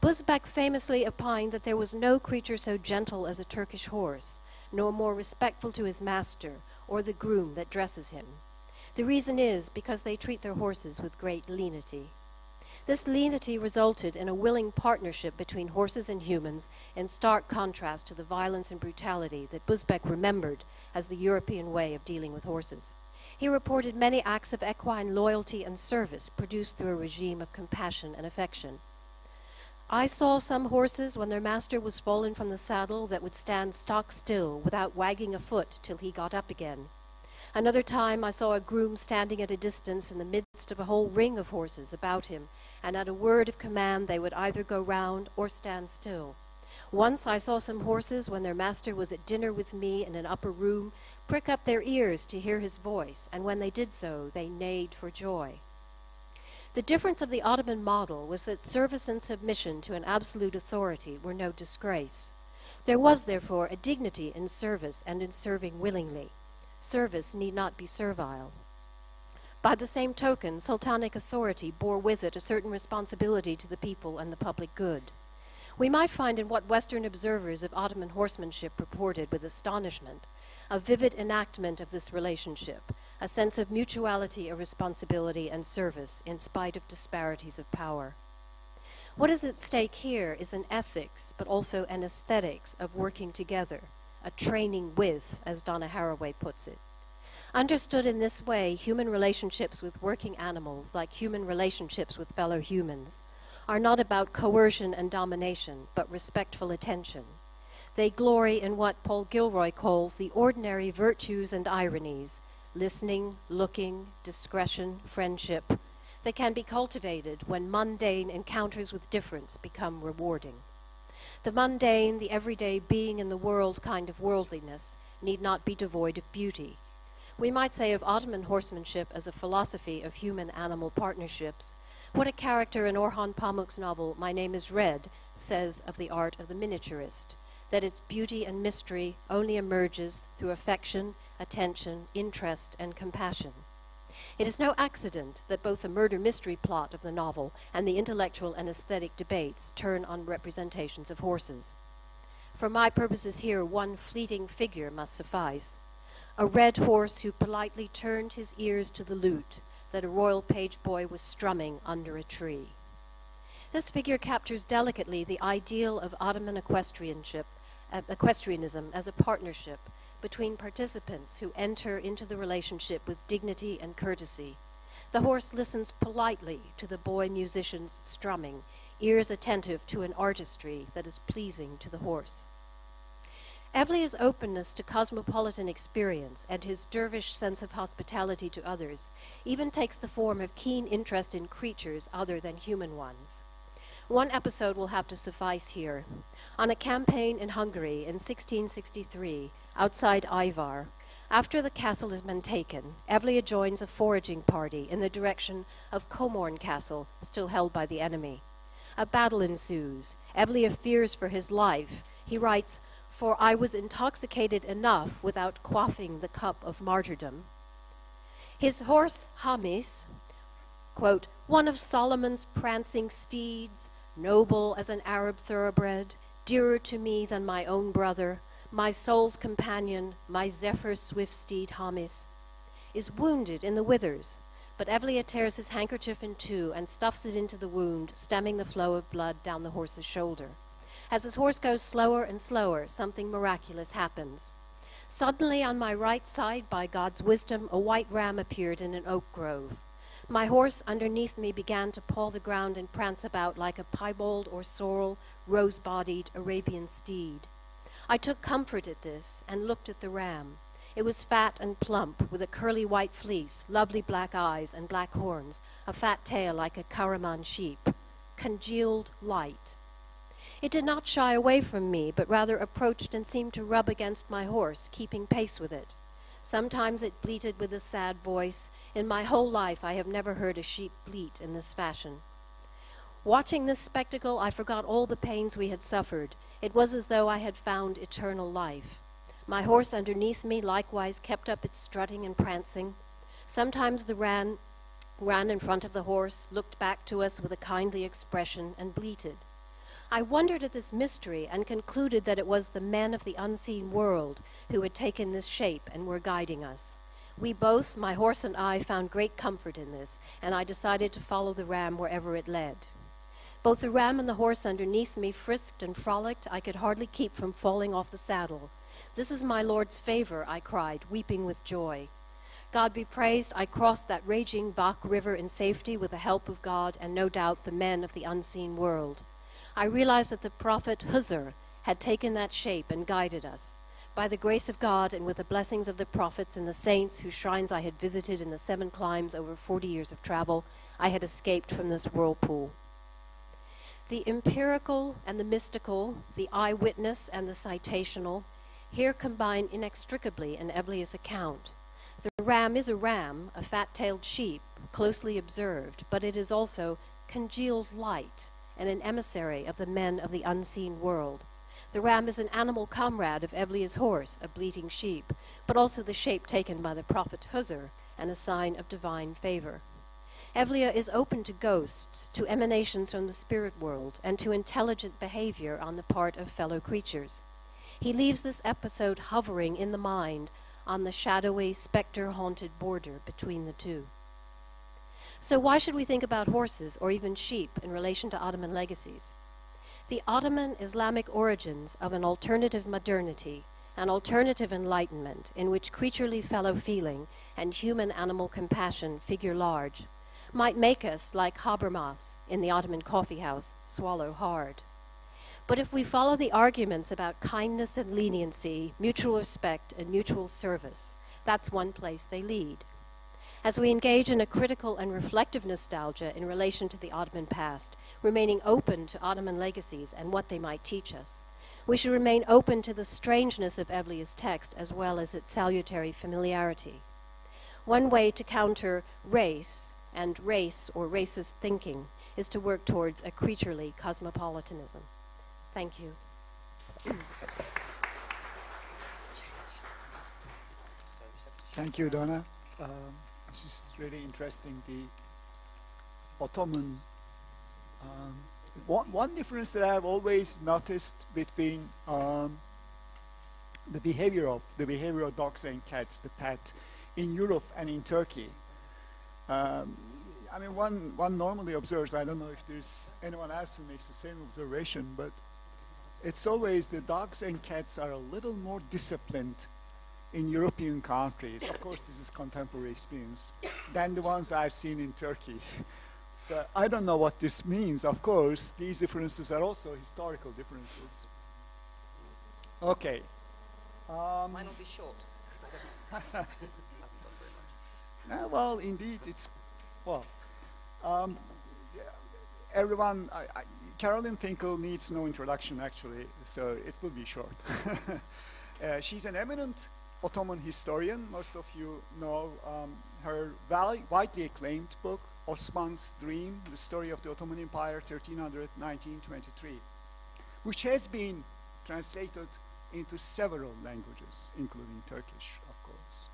Busbecq famously opined that there was no creature so gentle as a Turkish horse, nor more respectful to his master or the groom that dresses him. The reason is because they treat their horses with great lenity. This lenity resulted in a willing partnership between horses and humans in stark contrast to the violence and brutality that Busbecq remembered as the European way of dealing with horses. He reported many acts of equine loyalty and service produced through a regime of compassion and affection. I saw some horses when their master was fallen from the saddle that would stand stock still without wagging a foot till he got up again. Another time I saw a groom standing at a distance in the midst of a whole ring of horses about him, and at a word of command they would either go round or stand still. Once I saw some horses, when their master was at dinner with me in an upper room, prick up their ears to hear his voice, and when they did so, they neighed for joy. The difference of the Ottoman model was that service and submission to an absolute authority were no disgrace. There was, therefore, a dignity in service and in serving willingly. Service need not be servile. By the same token, sultanic authority bore with it a certain responsibility to the people and the public good. We might find in what Western observers of Ottoman horsemanship reported with astonishment a vivid enactment of this relationship, a sense of mutuality of responsibility and service in spite of disparities of power. What is at stake here is an ethics, but also an aesthetics of working together, a training with, as Donna Haraway puts it. Understood in this way, human relationships with working animals, like human relationships with fellow humans, are not about coercion and domination, but respectful attention. They glory in what Paul Gilroy calls the ordinary virtues and ironies: listening, looking, discretion, friendship. They can be cultivated when mundane encounters with difference become rewarding. The mundane, the everyday being in the world kind of worldliness need not be devoid of beauty. We might say of Ottoman horsemanship as a philosophy of human-animal partnerships, what a character in Orhan Pamuk's novel My Name is Red says of the art of the miniaturist, that its beauty and mystery only emerges through affection, attention, interest, and compassion. It is no accident that both the murder-mystery plot of the novel and the intellectual and aesthetic debates turn on representations of horses. For my purposes here, one fleeting figure must suffice: a red horse who politely turned his ears to the lute that a royal page boy was strumming under a tree. This figure captures delicately the ideal of Ottoman equestrianism as a partnership between participants who enter into the relationship with dignity and courtesy. The horse listens politely to the boy musician's strumming, ears attentive to an artistry that is pleasing to the horse. Evliya's openness to cosmopolitan experience and his dervish sense of hospitality to others even takes the form of keen interest in creatures other than human ones. One episode will have to suffice here. On a campaign in Hungary in 1663, outside Ivar, after the castle has been taken, Evliya joins a foraging party in the direction of Comorn Castle, still held by the enemy. A battle ensues. Evliya fears for his life. He writes, "For I was intoxicated enough without quaffing the cup of martyrdom." His horse, Hamis, quote, "one of Solomon's prancing steeds, noble as an Arab thoroughbred, dearer to me than my own brother, my soul's companion, my zephyr swift steed Hamis, is wounded in the withers." But Evliya tears his handkerchief in two and stuffs it into the wound, stemming the flow of blood down the horse's shoulder. As his horse goes slower and slower, something miraculous happens. Suddenly on my right side, by God's wisdom, a white ram appeared in an oak grove. My horse underneath me began to paw the ground and prance about like a piebald or sorrel, rose-bodied Arabian steed. I took comfort at this and looked at the ram. It was fat and plump, with a curly white fleece, lovely black eyes and black horns, a fat tail like a Karaman sheep, congealed light. It did not shy away from me, but rather approached and seemed to rub against my horse, keeping pace with it. Sometimes it bleated with a sad voice. In my whole life I have never heard a sheep bleat in this fashion. Watching this spectacle, I forgot all the pains we had suffered. It was as though I had found eternal life. My horse underneath me likewise kept up its strutting and prancing. Sometimes the ram ran in front of the horse, looked back to us with a kindly expression, and bleated. I wondered at this mystery and concluded that it was the men of the unseen world who had taken this shape and were guiding us. We both, my horse and I, found great comfort in this, and I decided to follow the ram wherever it led. Both the ram and the horse underneath me frisked and frolicked. I could hardly keep from falling off the saddle. "This is my Lord's favor," I cried, weeping with joy. God be praised, I crossed that raging Vak River in safety with the help of God and no doubt the men of the unseen world. I realized that the prophet Huzur had taken that shape and guided us. By the grace of God and with the blessings of the prophets and the saints whose shrines I had visited in the 7 climes over 40 years of travel, I had escaped from this whirlpool. The empirical and the mystical, the eyewitness and the citational, here combine inextricably in Evliya's account. The ram is a ram, a fat-tailed sheep, closely observed, but it is also congealed light and an emissary of the men of the unseen world. The ram is an animal comrade of Evliya's horse, a bleating sheep, but also the shape taken by the prophet Huzur and a sign of divine favor. Evliya is open to ghosts, to emanations from the spirit world, and to intelligent behavior on the part of fellow creatures. He leaves this episode hovering in the mind on the shadowy, specter-haunted border between the two. So why should we think about horses or even sheep in relation to Ottoman legacies? The Ottoman Islamic origins of an alternative modernity, an alternative enlightenment in which creaturely fellow feeling and human-animal compassion figure large, might make us, like Habermas in the Ottoman coffee house, swallow hard. But if we follow the arguments about kindness and leniency, mutual respect and mutual service, that's one place they lead. As we engage in a critical and reflective nostalgia in relation to the Ottoman past, remaining open to Ottoman legacies and what they might teach us, we should remain open to the strangeness of Evliya's text as well as its salutary familiarity. One way to counter race and race or racist thinking is to work towards a creaturely cosmopolitanism. Thank you. Thank you, Donna. This is really interesting. The Ottoman. One difference that I have always noticed between the behavior of dogs and cats, the pet, in Europe and in Turkey. I mean, one normally observes. I don't know if there's anyone else who makes the same observation, but it's always the dogs and cats are a little more disciplined in European countries. Of course, this is contemporary experience than the ones I've seen in Turkey. But I don't know what this means. Of course, these differences are also historical differences. Okay. Mine will be short. Well, indeed, it's, well, everyone, Caroline Finkel needs no introduction, actually, so it will be short. She's an eminent Ottoman historian. Most of you know her widely acclaimed book, Osman's Dream, The Story of the Ottoman Empire, 1300-1923, which has been translated into several languages, including Turkish, of course.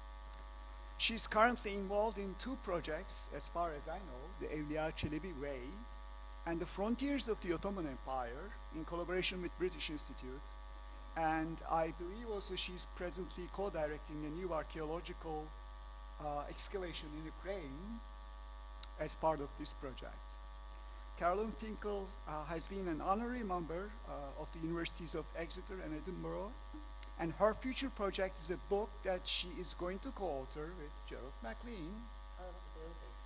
She's currently involved in two projects, as far as I know, the Evliya Celebi Way and the Frontiers of the Ottoman Empire, in collaboration with British Institute. And I believe also she's presently co-directing a new archaeological excavation in Ukraine as part of this project. Caroline Finkel has been an honorary member of the Universities of Exeter and Edinburgh, and her future project is a book that she is going to co-author with Gerald Maclean,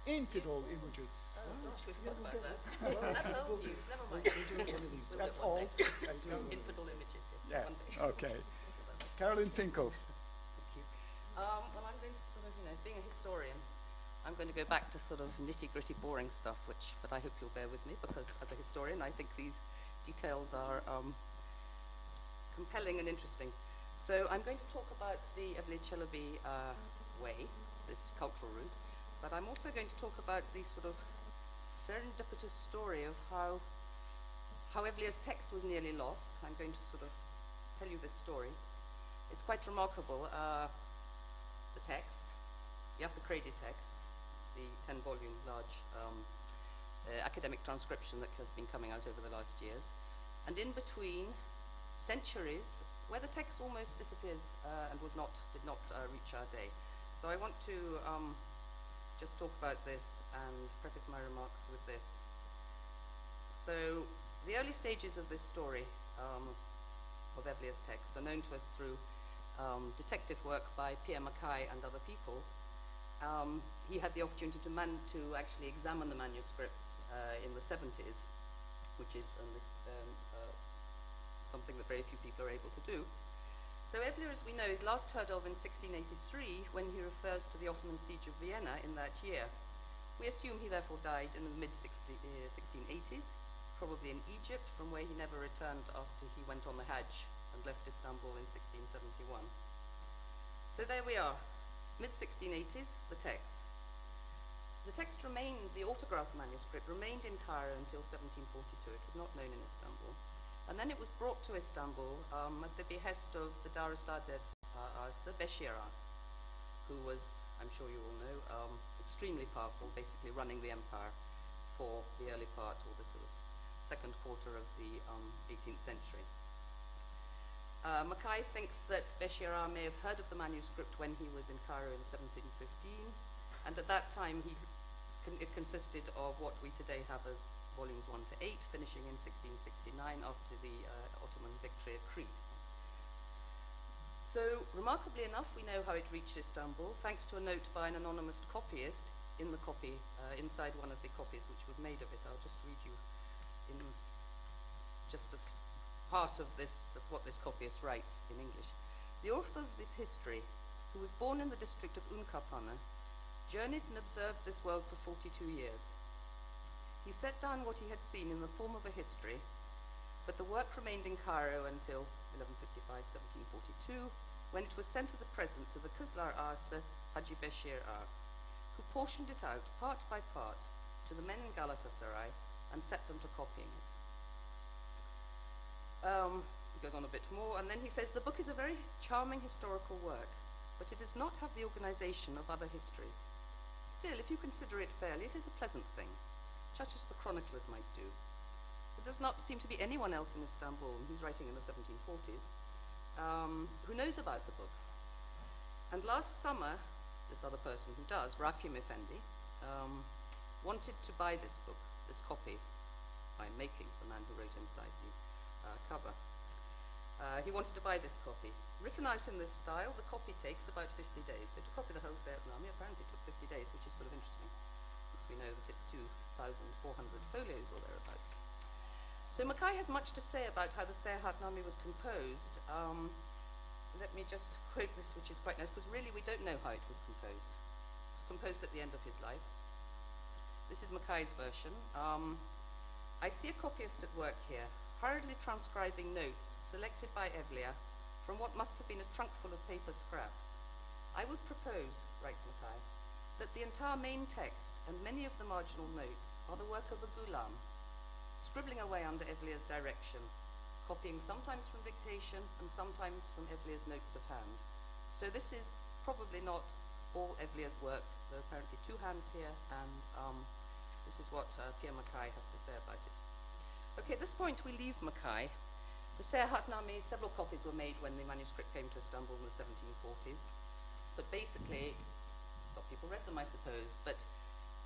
Infidel Images. Oh gosh, we forgot about that. That's old news, never mind. That's old. Infidel Images, yes. Yes, okay. Caroline Finkel. Thank you. Well, I'm going to sort of, being a historian, I'm going to go back to sort of nitty-gritty, boring stuff, but I hope you'll bear with me, because as a historian, I think these details are compelling and interesting. So I'm going to talk about the Evliya Celebi way, this cultural route, but I'm also going to talk about the sort of serendipitous story of how Evliya's text was nearly lost. I'm going to sort of tell you this story. It's quite remarkable. The text, the Upper Crady text, the 10-volume large academic transcription that has been coming out over the last years, and in between centuries where the text almost disappeared and did not reach our day. So I want to just talk about this and preface my remarks with this. So the early stages of this story of Evliya's text are known to us through detective work by Pierre Mackay and other people. He had the opportunity to actually examine the manuscripts in the 70s, which is something that very few people are able to do. So Evliya, as we know, is last heard of in 1683 when he refers to the Ottoman siege of Vienna in that year. We assume he therefore died in the mid-1680s, probably in Egypt, from where he never returned after he went on the Hajj and left Istanbul in 1671. So there we are, mid-1680s, the text. The text remained, the autograph manuscript remained in Cairo until 1742. It was not known in Istanbul. And then it was brought to Istanbul at the behest of the Darüsaadet Arsa Beşiran, who was, I'm sure you all know, extremely powerful, basically running the empire for the early part or the sort of second quarter of the 18th century. Mackay thinks that Beşiran may have heard of the manuscript when he was in Cairo in 1715, and at that time it consisted of what we today have as volumes 1 to 8, finishing in 1669 after the Ottoman victory at Crete. So, remarkably enough, we know how it reached Istanbul, thanks to a note by an anonymous copyist in the copy, inside one of the copies which was made of it. I'll just read you in just a part of this, of what this copyist writes in English. The author of this history, who was born in the district of Unkapanı, journeyed and observed this world for 42 years. He set down what he had seen in the form of a history, but the work remained in Cairo until 1155-1742, when it was sent as a present to the Kızlar Ağası Hacı Beşir Ağa, who portioned it out part by part to the men in Galatasaray and set them to copying it. He goes on a bit more, and then he says, the book is a very charming historical work, but it does not have the organization of other histories. Still, if you consider it fairly, it is a pleasant thing, such as the chroniclers might do. There does not seem to be anyone else in Istanbul, who's writing in the 1740s, who knows about the book. And last summer, this other person who does, Rakim Effendi, wanted to buy this book, this copy, by making the man who wrote inside the cover. He wanted to buy this copy. Written out in this style, the copy takes about 50 days. So to copy the whole Sehir apparently took 50 days, which is sort of interesting, since we know that it's 2,400 folios or thereabouts. So Mackay has much to say about how the Sehir was composed. Let me just quote this, which is quite nice, because really we don't know how it was composed. It was composed at the end of his life. This is Mackay's version. I see a copyist at work here, hurriedly transcribing notes selected by Evliya from what must have been a trunk full of paper scraps. I would propose, writes Mackay, that the entire main text and many of the marginal notes are the work of a ghulam, scribbling away under Evliya's direction, copying sometimes from dictation and sometimes from Evliya's notes of hand. So this is probably not all Evliya's work. There are apparently two hands here, and this is what Pierre Mackay has to say about it. Okay, at this point we leave Mackay. The Sehir, several copies were made when the manuscript came to Istanbul in the 1740s. But basically, some people read them, I suppose, but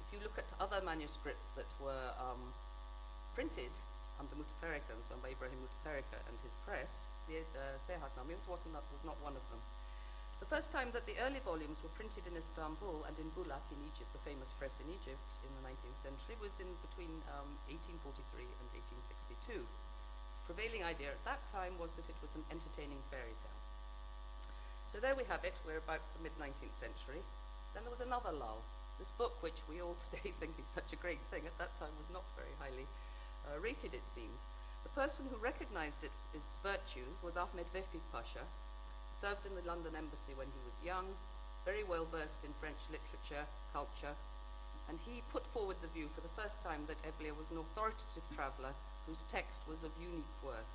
if you look at other manuscripts that were printed under Mutaferrika, and so by Ibrahim Mutaferrika and his press, the Sehir was not one of them. The first time that the early volumes were printed in Istanbul and in Bulak in Egypt, the famous press in Egypt in the 19th century, was in between 1843 and 1862. Prevailing idea at that time was that it was an entertaining fairy tale. So there we have it. We're about the mid-19th century. Then there was another lull. This book, which we all today think is such a great thing, at that time was not very highly rated, it seems. The person who recognized its virtues was Ahmed Vefik Pasha, served in the London embassy when he was young, very well versed in French literature, culture, and he put forward the view for the first time that Evliya was an authoritative traveller whose text was of unique worth.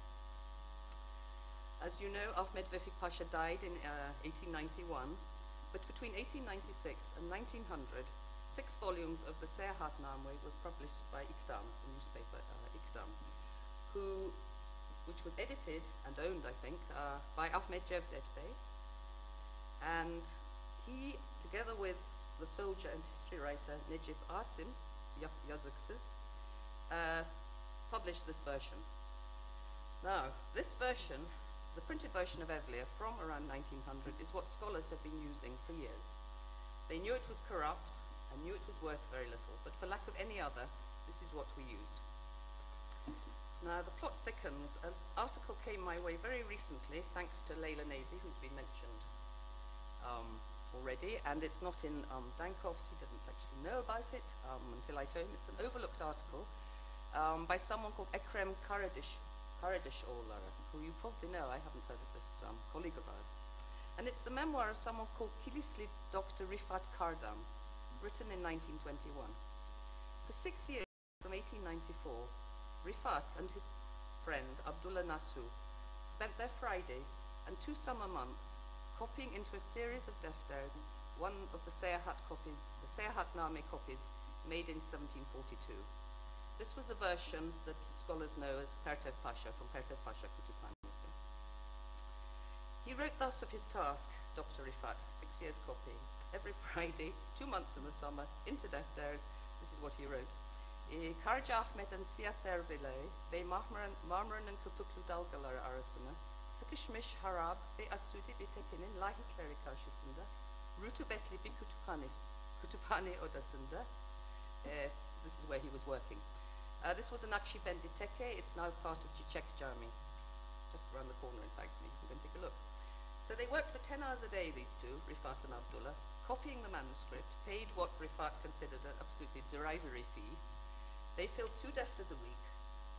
As you know, Ahmed Vefik Pasha died in 1891, but between 1896 and 1900, 6 volumes of the Sehir were published by İktam, the newspaper İktam, which was edited and owned, I think, by Ahmet Cevdet Bey. And he, together with the soldier and history writer Necip Asim, yazıksız, published this version. Now, this version, the printed version of Evliya from around 1900, is what scholars have been using for years. They knew it was corrupt and knew it was worth very little, but for lack of any other, this is what we used. Now, the plot thickens. An article came my way very recently, thanks to Leyla Nazi, who's been mentioned already, and it's not in Dankov's. He didn't actually know about it until I told him. It's an overlooked article by someone called Ekrem Karadişoğlu, who you probably know. I haven't heard of this colleague of ours. And it's the memoir of someone called Kilisli Dr. Rifat Kardam, written in 1921. For 6 years, from 1894, Rifat and his friend Abdullah Nasu spent their Fridays and 2 summer months copying into a series of defters one of the Seyahat copies, the Seyahatname copies made in 1742. This was the version that scholars know as Pertev Pasha, from Pertev Pasha Kütüphanesi. He wrote thus of his task, Dr. Rifat, 6 years copying. Every Friday, 2 months in the summer, into defters, this is what he wrote. Karaca Ahmet'in siyah servileri ve Marmara'nın köpüklü dalgaları arasına sıkışmış harap ve asudi bir tekenin lahitleri karşısında rutubetli bir kütüphane odasında. This is where he was working. This was a Nakşibendi teke. It's now part of Çiçek Cami. just around the corner, in fact, and you can go and take a look. So they worked for 10 hours a day, these two, Rifat and Abdullah, copying the manuscript, paid what Rifat considered an absolutely derisory fee. They filled 2 defters a week,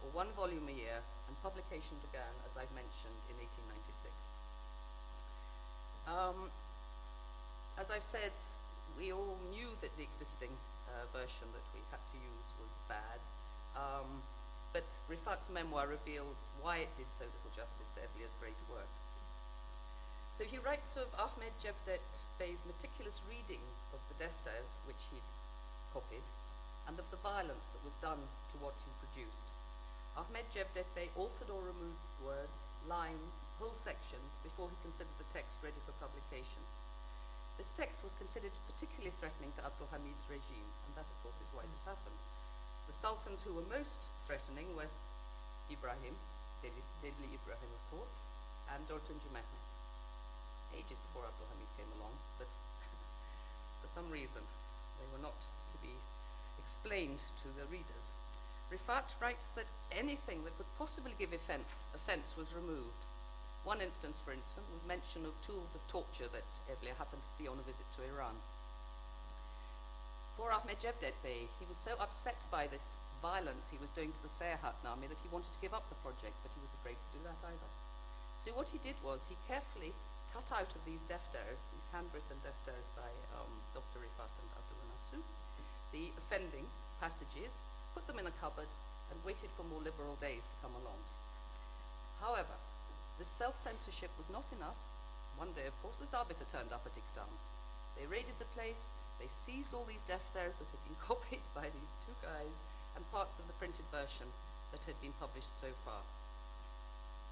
or 1 volume a year, and publication began, as I've mentioned, in 1896. As I've said, we all knew that the existing version that we had to use was bad, but Rifat's memoir reveals why it did so little justice to Evliya's great work. So he writes of Ahmed Cevdet Bey's meticulous reading of the defters which he'd copied, and of the violence that was done to what he produced. Ahmed Cevdet Bey altered or removed words, lines, whole sections before he considered the text ready for publication. This text was considered particularly threatening to Abdul Hamid's regime, and that, of course, is why this happened. The sultans who were most threatening were Ibrahim, Devli Ibrahim, of course, and Dörtüncü Mehmet. Ages before Abdul Hamid came along, but for some reason they were not to be explained to the readers. Rifat writes that anything that could possibly give offense was removed. One instance, for instance, was mention of tools of torture that Evliya happened to see on a visit to Iran. Poor Ahmed Cevdet Bey, he was so upset by this violence he was doing to the Sehir army that he wanted to give up the project, but he was afraid to do that either. So what he did was he carefully cut out of these defters, these handwritten defters by Dr. Rifat and Abdullah Nasu, the offending passages, put them in a cupboard, and waited for more liberal days to come along. However, this self-censorship was not enough. One day, of course, the Zabita turned up at Iqdam. They raided the place, they seized all these defters that had been copied by these 2 guys, and parts of the printed version that had been published so far.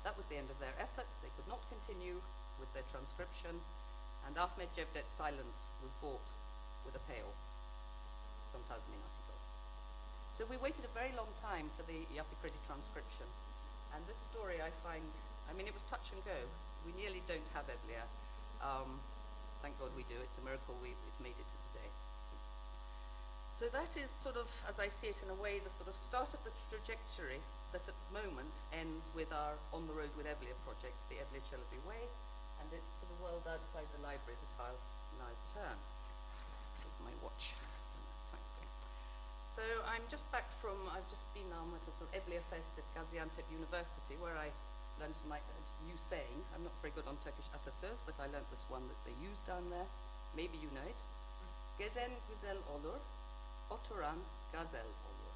That was the end of their efforts. They could not continue with their transcription, and Ahmed Cevdet's silence was bought with a payoff, some Tasmin article. So we waited a very long time for the Yapikredi transcription, and this story I find, I mean, it was touch and go. We nearly don't have Evliya. Thank God we do. It's a miracle it made it to today. So that is sort of, as I see it in a way, the sort of start of the trajectory that at the moment ends with our On the Road with Evliya project, the Evliya Celebi Way, and it's to the world outside the library that I'll now turn. Here's my watch. Time's going. So I'm just back from, I've just been at a sort of Evliya Fest at Gaziantep University, where I learned a new saying. I'm not very good on Turkish atasöz, but I learned this one that they use down there. Maybe you know it. Gezen güzel olur, oturan gazel olur.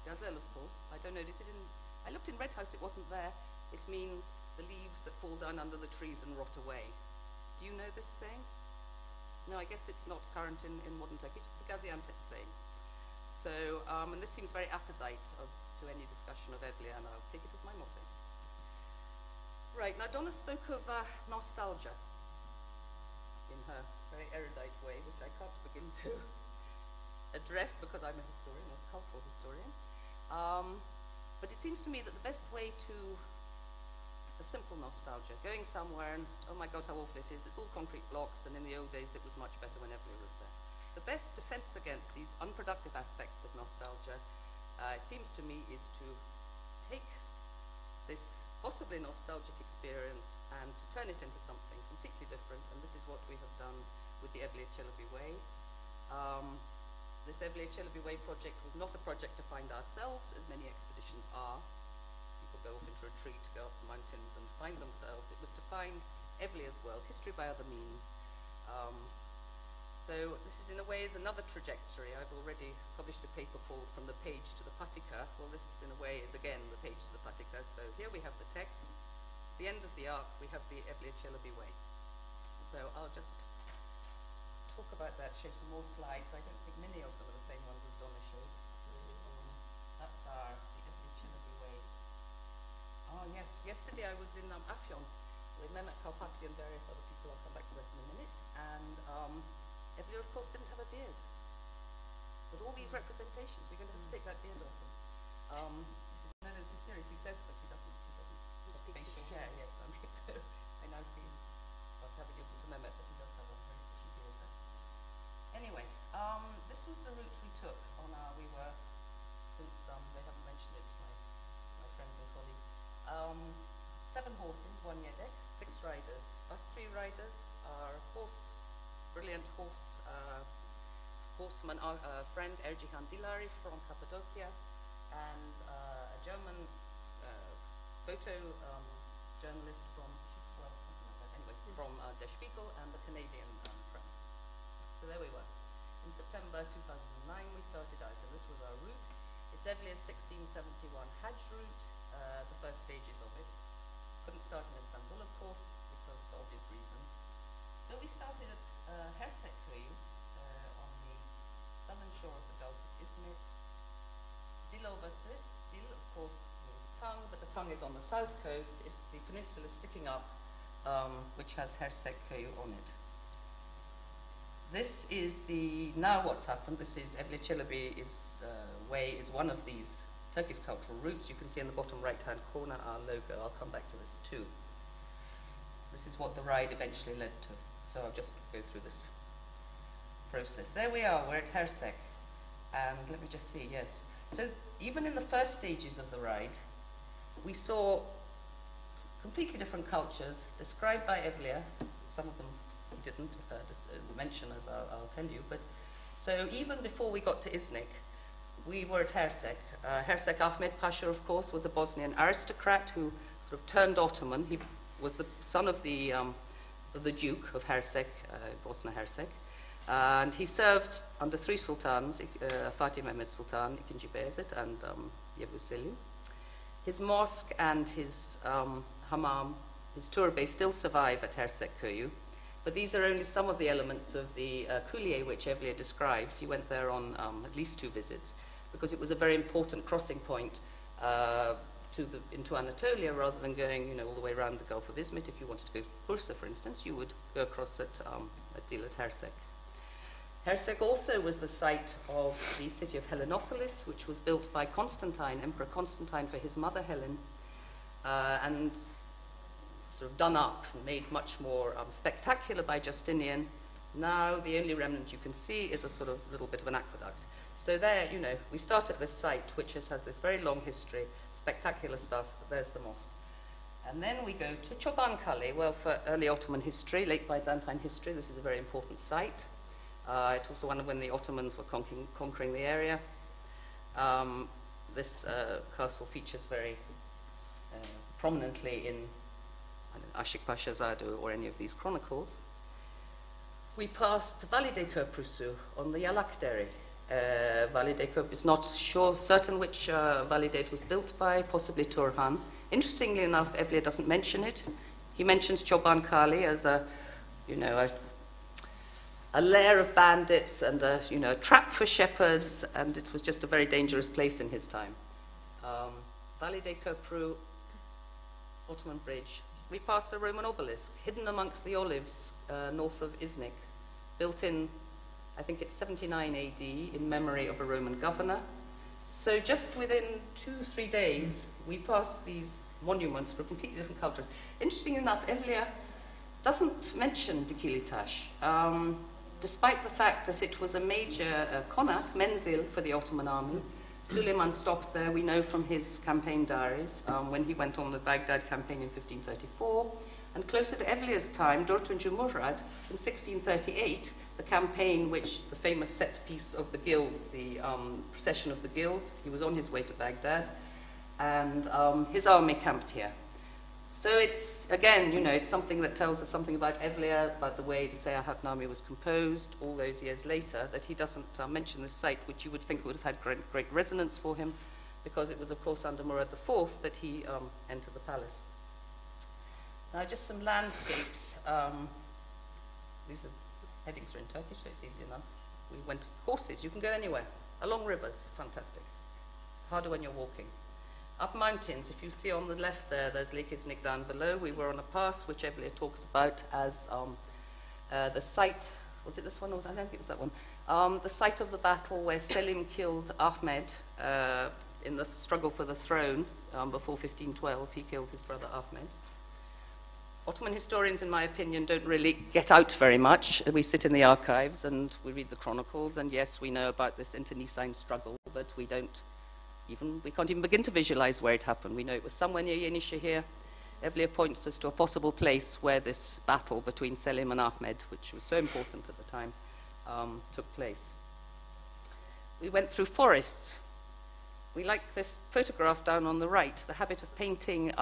Gazel, of course. I don't know, is it in, I looked in Red House, it wasn't there. It means the leaves that fall down under the trees and rot away. Do you know this saying? No, I guess it's not current in modern Turkish. It's a Gaziantep saying. So, and this seems very apposite to any discussion of Evliya, and I'll take it as my motto. Right, now Donna spoke of nostalgia in her very erudite way, which I can't begin to address because I'm a historian, a cultural historian. But it seems to me that the best way to a simple nostalgia, going somewhere and, oh my God, how awful it is, it's all concrete blocks, and in the old days it was much better when Evliya was there. The best defense against these unproductive aspects of nostalgia, it seems to me, is to take this possibly nostalgic experience and to turn it into something completely different, and this is what we have done with the Evliya Celebi Way. This Evliya Celebi Way project was not a project to find ourselves, as many expeditions are. People go off into retreat, go up the mountains and find themselves. It was to find Evliya's world, history by other means. So this is, in a way, is another trajectory. I've already published a paper called From the Page to the Patika. Well, this, in a way, is again the page to the Patika. So here we have the text. At the end of the arc, we have the Evliya Celebi Way. So I'll just talk about that, show some more slides. I don't think many of them are the same ones as Donna showed. So that's the Evliya Celebi Way. Oh, yes. Yesterday I was in Afyon with Mehmet Kalpakli and various other people. I'll come back to that in a minute. And Evliya, of course, didn't have a beard. But all these representations, we're going to have to take that beard off him. This is serious. He says that he doesn't have facial hair. Yes, I mean, so I now see him, after having listened to Mehmet, that he does have a very bushy beard there. Anyway, this was the route we took on our, since they haven't mentioned it, my friends and colleagues, 7 horses. last three riders are brilliant horseman friend Ercihan Dilari from Cappadocia, and a German photo journalist from, well, something like that, anyway, from Der Spiegel, and the Canadian friend. So there we were. In September 2009, we started out, and this was our route. It's Evliya's 1671 Hajj route, the first stages of it. Couldn't start in Istanbul, of course, because for obvious reasons. So we started at Hersekköy on the southern shore of the Gulf of Izmit. Dilovası, Dil, of course, means tongue, but the tongue is on the south coast. It's the peninsula sticking up, which has Hersekköy on it. This is now what's happened. This is Evliya Celebi way is one of these Turkish cultural routes. You can see in the bottom right-hand corner our logo. I'll come back to this too. This is what the ride eventually led to. So I'll just go through this process. There we are, we're at Hersek. And let me just see, yes. So even in the first stages of the ride, we saw completely different cultures described by Evliya. Some of them he didn't mention, as I'll tell you. But so even before we got to Iznik, we were at Hersek. Hersek Ahmed Pasha, of course, was a Bosnian aristocrat who sort of turned Ottoman. He was the son of the Duke of Hersek, Bosna Hersek. And he served under three sultans, Fatih Mehmed Sultan, II Bayezid, and Yavuz Selim. His mosque and his hammam, his turbe, still survive at Hersekköy. But these are only some of the elements of the Kulliye which Evliya describes. He went there on at least 2 visits, because it was a very important crossing point into Anatolia, rather than going, all the way around the Gulf of Izmit. If you wanted to go to Bursa, for instance, you would go across at Dil at Hersek. Hersek also was the site of the city of Helenopolis, which was built by Constantine, Emperor Constantine, for his mother Helen, and sort of done up and made much more spectacular by Justinian. Now the only remnant you can see is a sort of little bit of an aqueduct. So there, we start at this site, which has this very long history, spectacular stuff. There's the mosque. And then we go to Çoban Kale. Well, for early Ottoman history, late Byzantine history, this is a very important site. It was one of when the Ottomans were conquering the area. This castle features very prominently in Aşık Paşazade or any of these chronicles. We passed Valide Köprüsü on the Yalak-Dere. Valide Köprü is not certain which Valide it was built by, possibly Turhan. Interestingly enough, Evliya doesn't mention it. He mentions Çoban Kale as a lair of bandits and a trap for shepherds, and it was just a very dangerous place in his time. Valide Köprü, Ottoman bridge. We pass a Roman obelisk hidden amongst the olives north of Iznik, built in, I think it's 79 AD, in memory of a Roman governor. So just within 2-3 days, we pass these monuments for completely different cultures. Interesting enough, Evliya doesn't mention Dikilitaş, despite the fact that it was a major konak, menzil, for the Ottoman army. Suleiman stopped there, we know from his campaign diaries, when he went on the Baghdad campaign in 1534. And closer to Evliya's time, Dörtüncü Murad, in 1638, the campaign which the famous set piece of the guilds, the procession of the guilds, he was on his way to Baghdad, and his army camped here. So it's, again, it's something that tells us something about Evliya, about the way the Seyahatname was composed all those years later, that he doesn't mention this site, which you would think would have had great resonance for him, because it was, of course, under Murad IV that he entered the palace. Now, just some landscapes. These headings are in Turkish, so it's easy enough. We went horses. You can go anywhere. Along rivers. Fantastic. Harder when you're walking. Up mountains, if you see on the left there, there's Lake Iznik down below. We were on a pass, which Evliya talks about as the site. Was it this one? Or I don't think it was that one. The site of the battle where Selim killed Ahmed in the struggle for the throne before 1512. He killed his brother Ahmed. Ottoman historians, in my opinion, don't really get out very much. We sit in the archives and we read the chronicles, and yes, we know about this internecine struggle, but we can't even begin to visualize where it happened. We know it was somewhere near Yenişehir. Evliya points us to a possible place where this battle between Selim and Ahmed, which was so important at the time, took place. We went through forests. We like this photograph down on the right, the habit of painting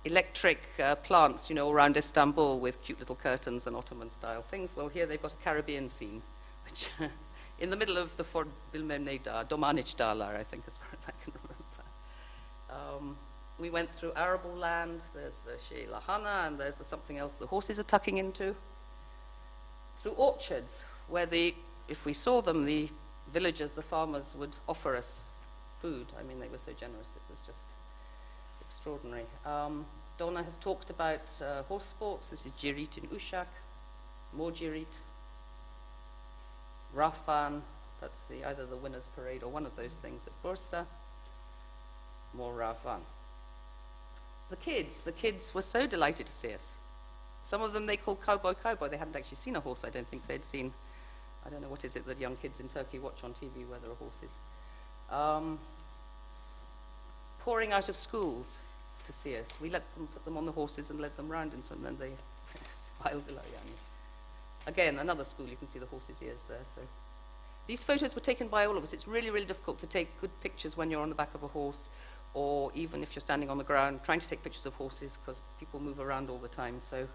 electric plants, you know, around Istanbul with cute little curtains and Ottoman-style things. Well, here they've got a Caribbean scene, which in the middle of the Fort Bilmem-Neyda, Domaniç Dağlar, I think, as far as I can remember. We went through arable land. There's the Sheh Lahana, and there's the something else the horses are tucking into. Through orchards, where if we saw them, the villagers, the farmers, would offer us food. I mean, they were so generous. It was just extraordinary. Donna has talked about horse sports. This is Girit in Uşak, more Girit. Rafan, that's either the winner's parade or one of those things at Bursa. More Rafan. The kids were so delighted to see us. Some of them they called cowboy. They hadn't actually seen a horse, I don't think they'd seen. I don't know, what is it that young kids in Turkey watch on TV where there are horses. Pouring out of schools to see us. We let them put them on the horses and led them round, and then they smiled. Again, another school, you can see the horses' ears there. So these photos were taken by all of us. It's really, really difficult to take good pictures when you're on the back of a horse, or even if you're standing on the ground, trying to take pictures of horses, because people move around all the time. So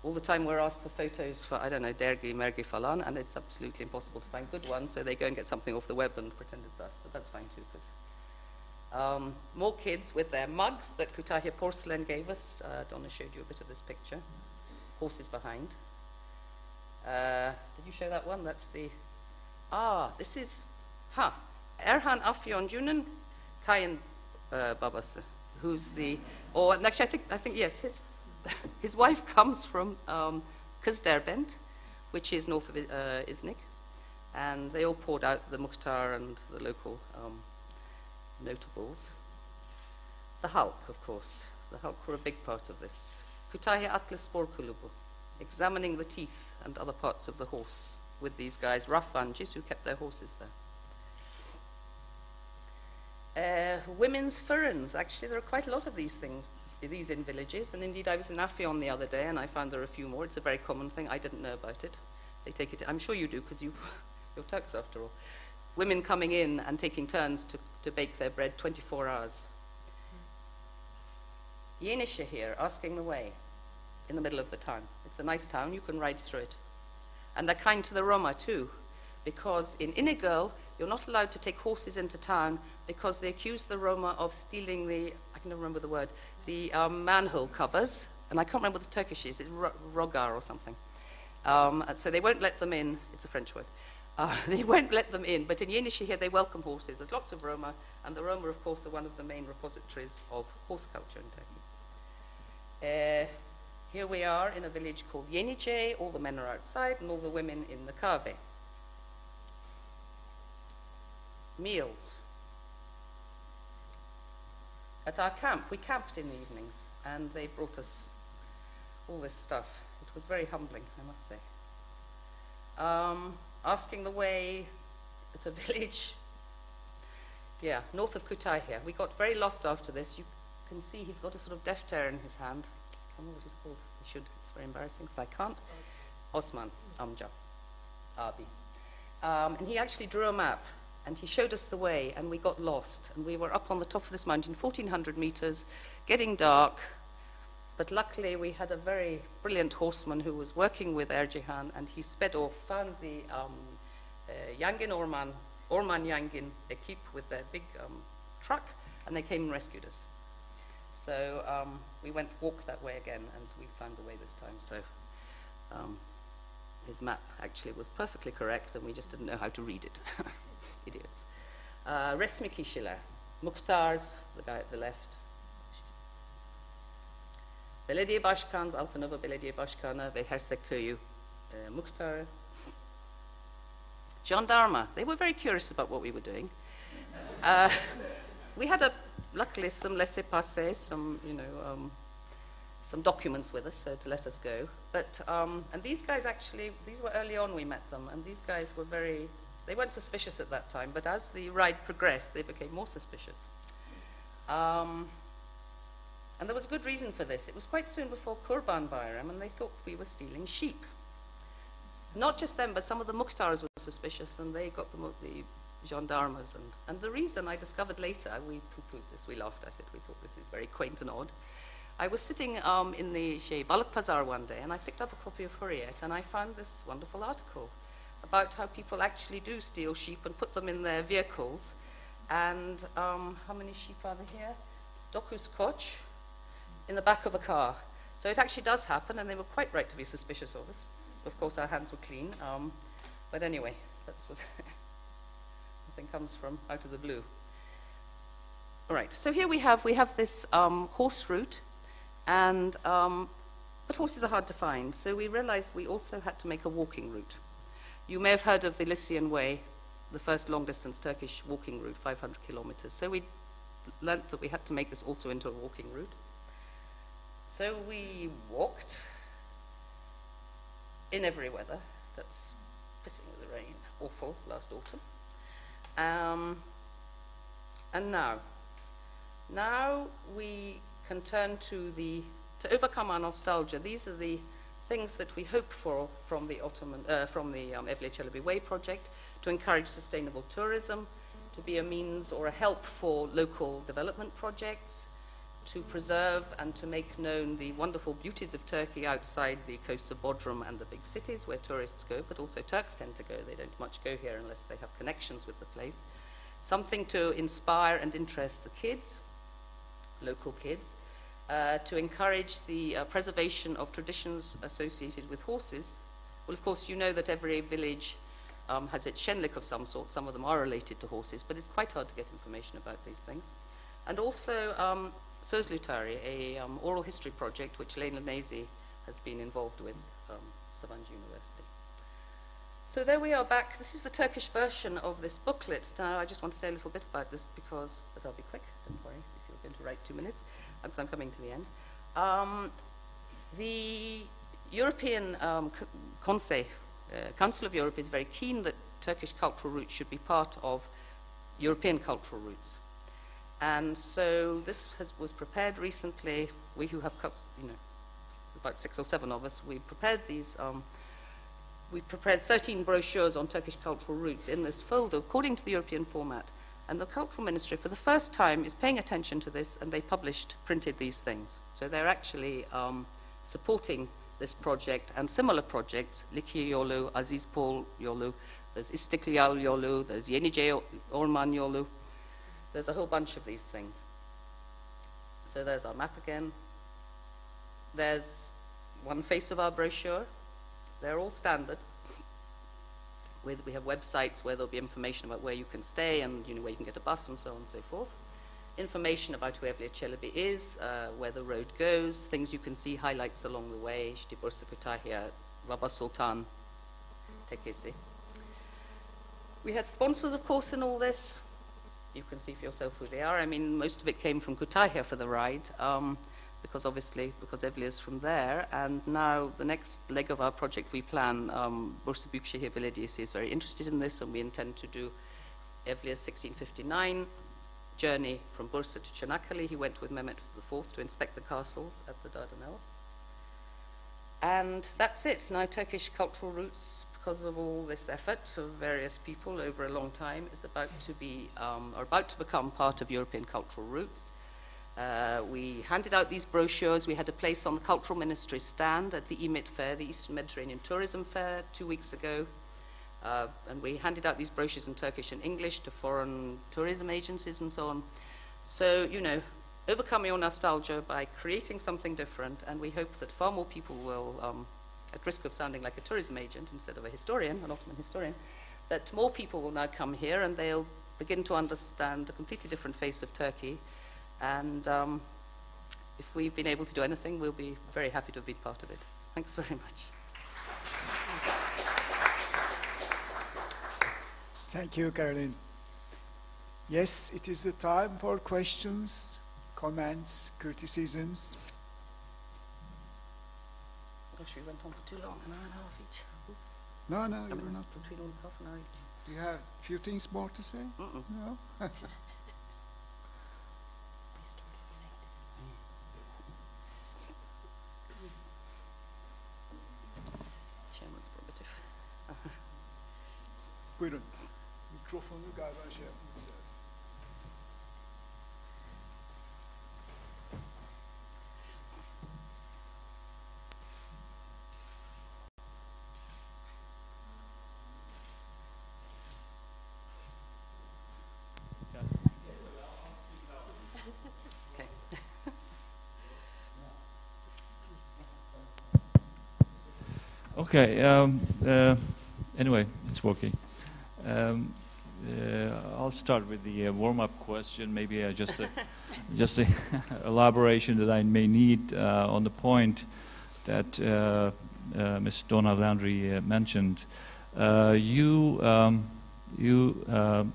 all the time we're asked for photos for, I don't know, dergi, mergi falan, and it's absolutely impossible to find good ones, so they go and get something off the web and pretend it's us, but that's fine too, because more kids with their mugs that Kütahya Porcelain gave us. Donna showed you a bit of this picture. Horses behind. Did you show that one? That's the, this is, Erhan Afyon Junan Kayan Babası, who's the, or actually I think yes, his wife comes from Kızderbent, which is north of Iznik, and they all poured out the Muhtar and the local notables. The Halk, of course. The Halk were a big part of this. Kütahya Atlı Spor Kulübü, examining the teeth and other parts of the horse with these guys, Raffancis, who kept their horses there. Women's furrons. Actually, there are quite a lot of these in villages, and indeed I was in Afyon the other day and I found there are a few more. It's a very common thing. I didn't know about it. They take it, I'm sure you do, because you're Turks after all. Women coming in and taking turns to bake their bread 24 hours. Yenişehir, asking the way in the middle of the town. It's a nice town, you can ride through it. And they're kind to the Roma too, because in İnegöl, you're not allowed to take horses into town because they accuse the Roma of stealing the, I can never remember the word, the manhole covers, and I can't remember what the Turkish is, it's rogar or something. So they won't let them in, it's a French word. They won't let them in, but in Yenişehir they welcome horses. There's lots of Roma, and the Roma, of course, are one of the main repositories of horse culture in Turkey. Here we are in a village called Yenice. All the men are outside, and all the women in the kahve. Meals. At our camp, we camped in the evenings, and they brought us all this stuff. It was very humbling, I must say. Asking the way at a village, north of Kütahya. We got very lost after this. You can see he's got a sort of defter in his hand. I don't know what he's called. I should. It's very embarrassing because I can't. Osman Amca, Abi. And he actually drew a map, and he showed us the way, and we got lost. And we were up on the top of this mountain, 1,400 meters, getting dark. But luckily, we had a very brilliant horseman who was working with Ercihan, and he sped off, found the Yangin Orman Yangin equipe with their big truck, and they came and rescued us. So we walked that way again, and we found the way this time. So his map actually was perfectly correct, and we just didn't know how to read it. Idiots. Resmi kişiler, muhtars, the guy at the left. Belediye Başkanı, Altınova Belediye Başkanı ve Hersek Köyü muhtarı. Gendarma, they were very curious about what we were doing. We had luckily some laissez-passer, some documents with us, so to let us go. But and these guys actually, these were early on we met them, and these guys were they weren't suspicious at that time, but as the ride progressed, they became more suspicious. And there was good reason for this. It was quite soon before Kurban Bayram, and they thought we were stealing sheep. Not just them, but some of the Mukhtars were suspicious, and they got the gendarmes. And the reason I discovered later, we poo-pooed this, we laughed at it, we thought this is very quaint and odd. I was sitting in the Balık Pazar one day, and I picked up a copy of Hurriyet, and I found this wonderful article about how people actually do steal sheep and put them in their vehicles. And how many sheep are there here? Dokuz koç in the back of a car. So it actually does happen, and they were quite right to be suspicious of us. Of course, our hands were clean. But anyway, that's what nothing comes from out of the blue. All right, so here we have this horse route, and but horses are hard to find. So we realized we also had to make a walking route. You may have heard of the Lycian Way, the first long-distance Turkish walking route, 500 kilometers. So we learnt that we had to make this also into a walking route. So we walked in every weather. That's pissing with the rain, awful, last autumn. And now we can turn to overcome our nostalgia. These are the things that we hope for from the Evliya Celebi Way project, to encourage sustainable tourism, to be a means or a help for local development projects, to preserve and to make known the wonderful beauties of Turkey outside the coasts of Bodrum and the big cities where tourists go, but also Turks tend to go. They don't much go here unless they have connections with the place. Something to inspire and interest the kids, local kids, to encourage the preservation of traditions associated with horses. Well, of course, you know that every village has its shenlik of some sort. Some of them are related to horses, but it's quite hard to get information about these things. And also Sözlütari, a oral history project which Lena Nazi has been involved with, Sabancı University. So there we are back. This is the Turkish version of this booklet. Now, I just want to say a little bit about this but I'll be quick, don't worry if you're going to write 2 minutes, because I'm coming to the end. The European Council of Europe is very keen that Turkish cultural routes should be part of European cultural routes. And so this was prepared recently. We who have, about 6 or 7 of us, we prepared these. We prepared 13 brochures on Turkish cultural routes in this folder according to the European format. And the Cultural Ministry, for the first time, is paying attention to this, and they printed these things. So they're actually supporting this project and similar projects, Likya Yolu, Aziz Pol Yolu, there's İstiklal Yolu, there's Yenice Orman Yolu. There's a whole bunch of these things. So there's our map again. There's one face of our brochure. They're all standard. We have websites where there'll be information about where you can stay and where you can get a bus and so on and so forth. Information about who Evliya Celebi is, where the road goes, things you can see, highlights along the way, İşte Bursa Kütahya, Baba Sultan, Tekesi. We had sponsors, of course, in all this. You can see for yourself who they are. I mean, most of it came from Kütahya for the ride, because Evliya's from there. And now the next leg of our project we plan, Bursa Büyükşehir Belediyesi is very interested in this, and we intend to do Evliya's 1659 journey from Bursa to Çanakkale. He went with Mehmet IV to inspect the castles at the Dardanelles. And that's it. Now Turkish cultural routes, because of all this effort of various people over a long time, is about to become part of European cultural routes. We handed out these brochures. We had a place on the Cultural Ministry stand at the EMIT Fair, the Eastern Mediterranean Tourism Fair, 2 weeks ago. And we handed out these brochures in Turkish and English to foreign tourism agencies and so on. So, overcome your nostalgia by creating something different, and we hope that far more people will, at risk of sounding like a tourism agent instead of a historian, an Ottoman historian, that more people will now come here and they'll begin to understand a completely different face of Turkey. And if we've been able to do anything, we'll be very happy to have been part of it. Thanks very much. Thank you, Caroline. Yes, it is the time for questions, comments, criticisms. Gosh, we went on for too long, an hour and a half each. No, you're not. Between half an hour each. Do you have a few things more to say? No? Buyurun. Mikrofonu galiba şey yapmamız lazım. Okay. Okay. Anyway, it's working. I'll start with the warm-up question. Maybe just a elaboration that I may need on the point that Ms. Donna Landry mentioned. You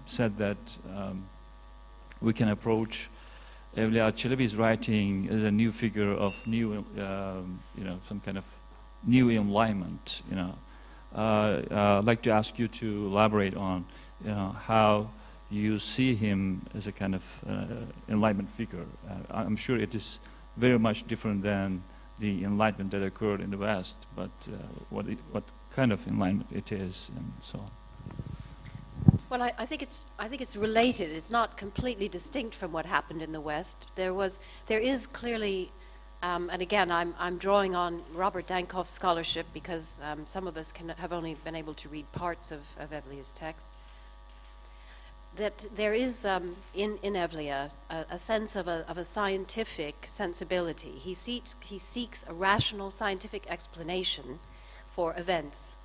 said that we can approach Evliya Çelebi's writing as a new figure of new, some kind of new enlightenment. I'd like to ask you to elaborate on, how you see him as a kind of enlightenment figure. I'm sure it is very much different than the enlightenment that occurred in the West, but what kind of enlightenment it is, and so on. Well, I think it's related. It's not completely distinct from what happened in the West. There is clearly, and again, I'm drawing on Robert Dankoff's scholarship because some of us have only been able to read parts of Evliya's text. That there is in Evliya a sense of a scientific sensibility. He seeks a rational scientific explanation for events.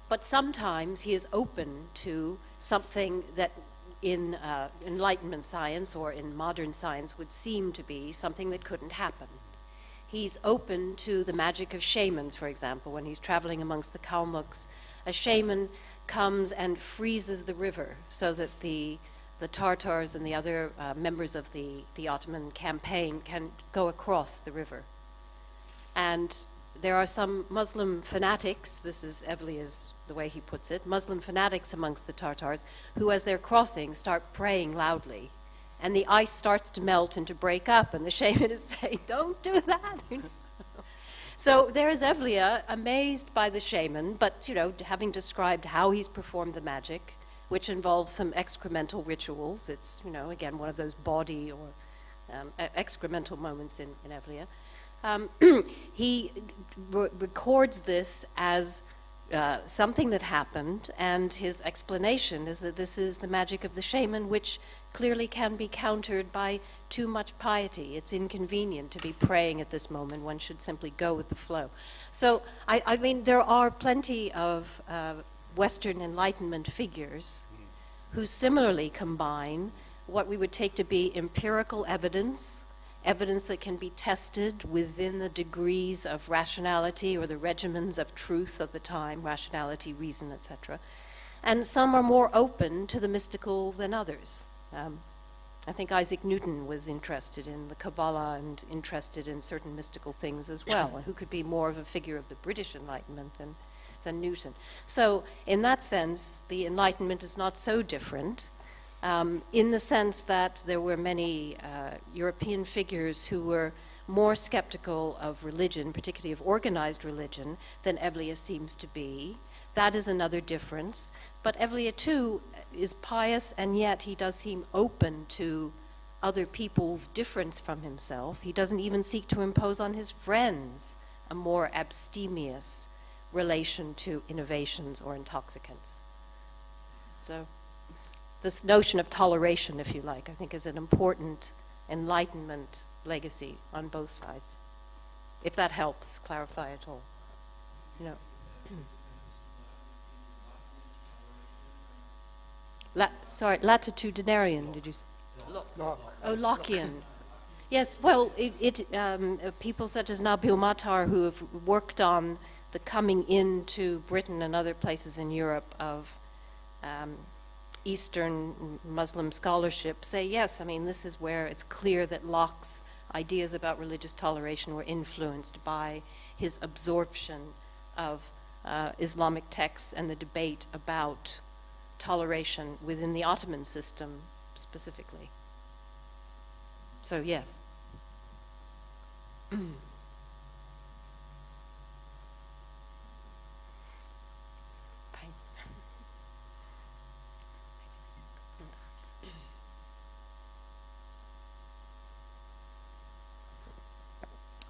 But sometimes he is open to something that in Enlightenment science or in modern science would seem to be something that couldn't happen. He's open to the magic of shamans, for example. When he's traveling amongst the Kalmuks, a shaman comes and freezes the river so that the Tartars and the other members of the Ottoman campaign can go across the river. And there are some Muslim fanatics, this is Evliya's, the way he puts it, Muslim fanatics amongst the Tartars, who as they're crossing start praying loudly. And the ice starts to melt and to break up, and the shaman is saying, don't do that. So there is Evliya, amazed by the shaman, but having described how he's performed the magic, which involves some excremental rituals. It's, again, one of those body or excremental moments in Evliya. He records this as something that happened, and his explanation is that this is the magic of the shaman, which clearly can be countered by too much piety. It's inconvenient to be praying at this moment. One should simply go with the flow. So, I mean, there are plenty of Western Enlightenment figures who similarly combine what we would take to be empirical evidence that can be tested within the degrees of rationality or the regimens of truth of the time, rationality, reason, etc. And some are more open to the mystical than others. I think Isaac Newton was interested in the Kabbalah and interested in certain mystical things as well, and who could be more of a figure of the British Enlightenment than Newton. So in that sense, the Enlightenment is not so different. In the sense that there were many European figures who were more skeptical of religion, particularly of organized religion, than Evliya seems to be. That is another difference. But Evliya, too, is pious, and yet he does seem open to other people's difference from himself. He doesn't even seek to impose on his friends a more abstemious relation to innovations or intoxicants. So this notion of toleration, if you like, I think is an important Enlightenment legacy on both sides. If that helps clarify at all. Sorry, latitudinarian, did you say? Oh, Lockean. Yes, well, people such as Nabil Matar, who have worked on the coming into Britain and other places in Europe of Eastern Muslim scholarship, say, yes, I mean, this is where it's clear that Locke's ideas about religious toleration were influenced by his absorption of Islamic texts and the debate about toleration within the Ottoman system specifically. So, yes. Thanks.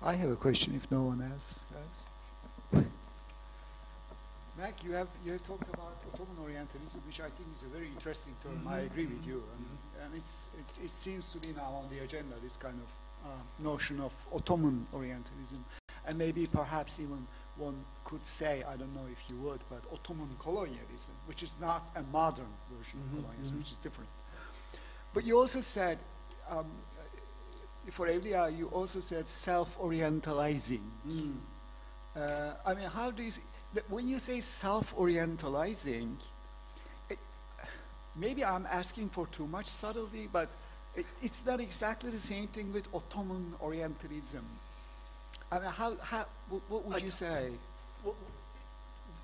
I have a question if no one else has. Mac, you have talked about Ottoman Orientalism, which I think is a very interesting term. I agree with you, and it seems to be now on the agenda, this kind of notion of Ottoman Orientalism, and maybe perhaps even one could say, I don't know if you would, but Ottoman colonialism, which is not a modern version of colonialism, which is different. But you also said, for Evliya, you also said self-orientalizing. I mean, how do you when you say self-orientalizing, maybe I'm asking for too much subtlety, but it's not exactly the same thing with Ottoman Orientalism. I mean, what would you say? Well,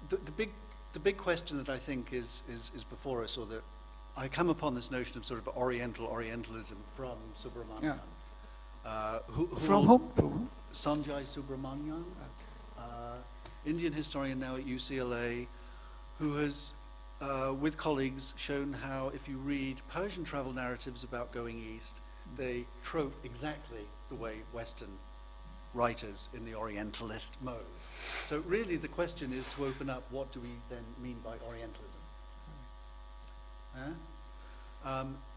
the big question that I think is before us, or that I come upon this notion of sort of Orientalism from Subramanian. Yeah. From whom? Sanjay Subramanian, Indian historian now at UCLA, who has, with colleagues, shown how if you read Persian travel narratives about going east, they trope exactly the way Western writers in the Orientalist mode. So really the question is to open up, what do we then mean by Orientalism?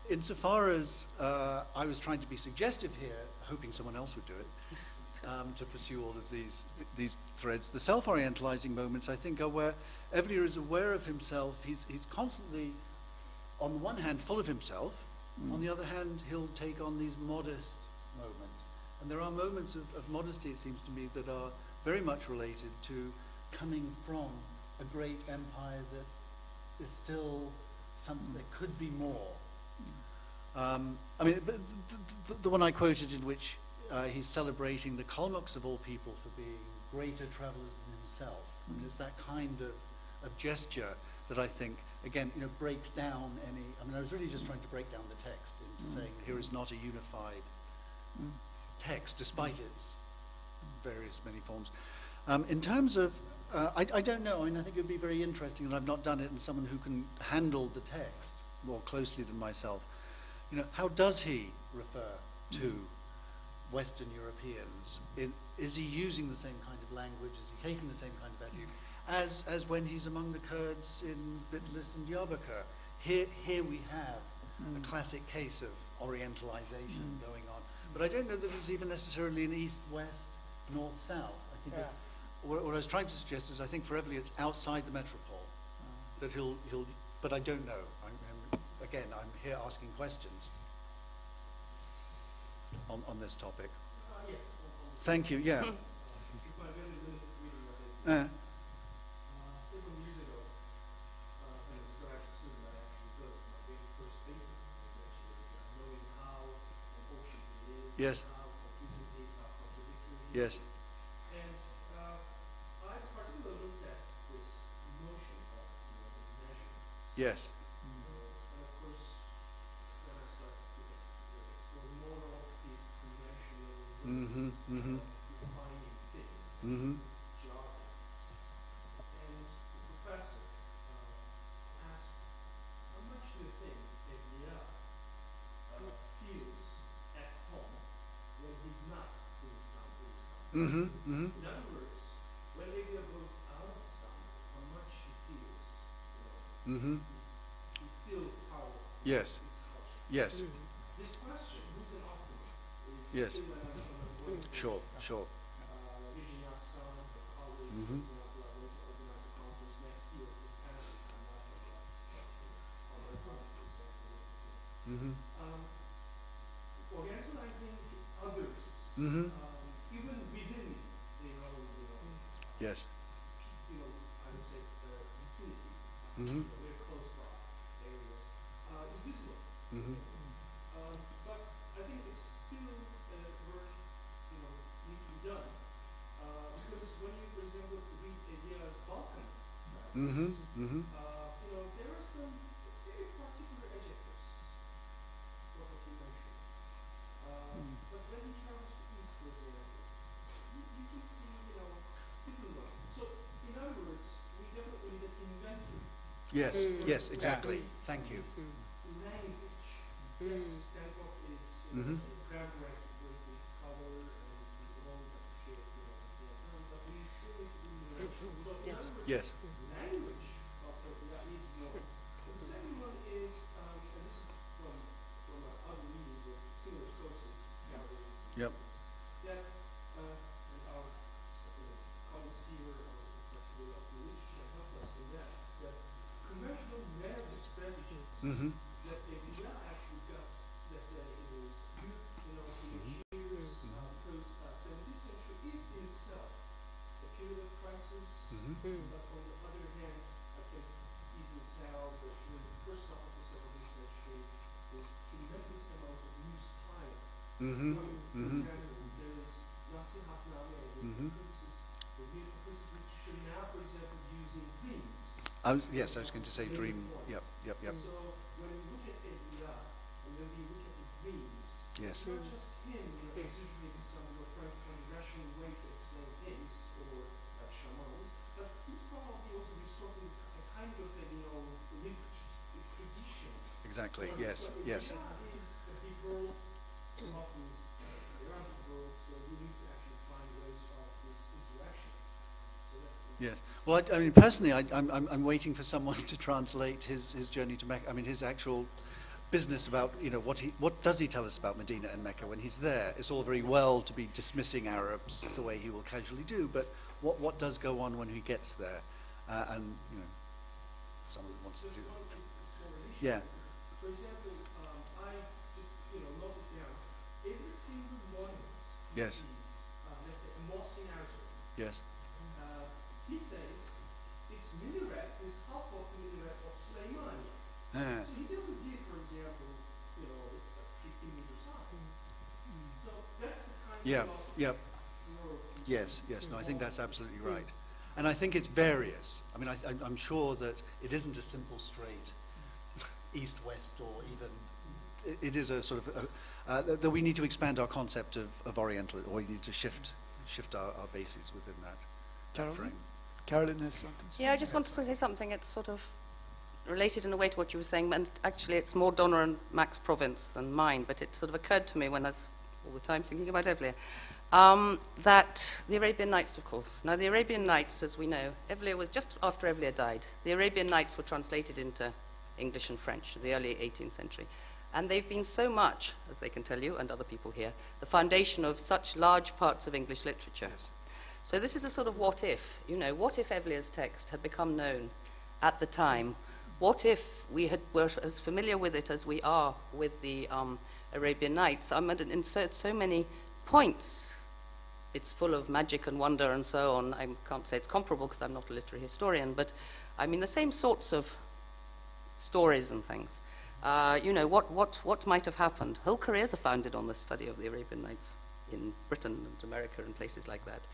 Insofar as I was trying to be suggestive here, hoping someone else would do it, to pursue all of these threads, the self-orientalizing moments, I think, are where Evliya is aware of himself. He's constantly, on the one hand, full of himself. On the other hand, he'll take on these modest moments. And there are moments of modesty, it seems to me, that are very much related to coming from a great empire that is still something that could be more. I mean, the one I quoted in which he's celebrating the Kalmucks of all people for being greater travelers than himself. I mean, it's that kind of gesture that I think, again, breaks down any. I mean, I was really just trying to break down the text into saying here is not a unified text, despite its various many forms. In terms of, I don't know. I mean, I think it would be very interesting, and I've not done it, and someone who can handle the text more closely than myself. How does he refer to Western Europeans? Is he using the same kind of language? Is he taking the same kind of attitude as when he's among the Kurds in Bitlis and Diyarbakir? Here we have a classic case of Orientalization going on. But I don't know that it's even necessarily an east-west, north-south. I think it's, what I was trying to suggest is I think for Evliya it's outside the metropole that he'll but I don't know. Again, I'm here asking questions on this topic. Yes. Thank you, yeah. Several years ago, when I was a graduate student, I actually wrote my very first paper, knowing how an ocean is, Yes. how confusing it is, how contradictory it Yes. is. And I particularly looked at this notion of these measurements. Yes. And of course, when I started to explore more of these conventional ways of defining things, jargons, and the professor asked, how much do you think Evliya feels at home when he's not in Istanbul? In other words, when Evliya goes out of Istanbul, how much he feels, he's still part of Yes. his culture. Yes. This question, who's an Ottoman, is Yes. still an Ottoman word. Sure. Sure. Virginia Aksan, her colleague, for example, are going to organize a conference next year in Canada. I'm not sure about this question. On their conference, orientalizing others, even within their own, Yes. I would say, vicinity, very close by areas, is visible. But I think it's still work, need to be done. Because when you, for example, read Evliya's Balkan travels, there are some very particular adjectives, what have you mentioned. But when he travels to East, for example, you can see, different ones. So, in other words, we definitely need an inventory. Yes. Yes. Exactly. Thank you. Language. Yes, Stankoff is groundbreaking with his color and his own Yes. language of Evliya is one. And the second one is, and this is from other readings of similar sources, Yep. that and our colleagues here particularly of English help us in that commercial narrative strategies that Evliya actually got, let's say, in his youth, teenage years, because 17th century is in itself a period of crisis, but on the other hand, I can easily tell that during the first half of the 17th century, there's tremendous amount of new style. For example, there is Nasihatname, the princes, the beautiful princes, which should now, for example, using dreams. Yes, I was going to say dream. Yep. So when we look at Evliya, and when we look at his dreams, Yes. it's not just him, exaggerating something or trying to find a rational way to explain things or shamans, but he's probably also restoring a kind of a, literature, a tradition. Exactly. Yes. Yes. Evliya is a big world, often is there are big worlds, so we need to actually find ways of this interaction. So that's the Yes. Well, I mean, personally, I'm waiting for someone to translate his journey to Mecca. I mean, his actual business about, what does he tell us about Medina and Mecca when he's there? It's all very well to be dismissing Arabs the way he will casually do, but what does go on when he gets there? And, if someone wants to do that. Yeah. For example, I just, noted down every single monument Yes. sees, let's say, a mosque in Arizona. Yes. He says its minaret is half of the minaret of Sulaimani. Ah. So he doesn't give, for example, it's like 15 meters high. So that's the kind Yeah. of Yep. world. Yes. No, I think that's absolutely right. And I think it's various. I mean, I'm sure that it isn't a simple straight east-west or even, it is a sort of, that we need to expand our concept of Oriental, or we need to shift our bases within that frame. Caroline has something to say. Yeah, I just wanted to say something. It's sort of related in a way to what you were saying, and actually it's more Donna and Mac's province than mine, but it sort of occurred to me when I was all the time thinking about Evliya, that the Arabian Nights, of course. Now, the Arabian Nights, as we know, Evliya was just after Evliya died. The Arabian Nights were translated into English and French in the early 18th century. And they've been so much, as they can tell you, and other people here, the foundation of such large parts of English literature. Yes. So this is a sort of what if, what if Evliya's text had become known at the time? What if we were as familiar with it as we are with the Arabian Nights? I'm going to insert so many points. It's full of magic and wonder and so on. I can't say it's comparable because I'm not a literary historian, but I mean the same sorts of stories and things. What might have happened? Whole careers are founded on the study of the Arabian Nights in Britain and America and places like that.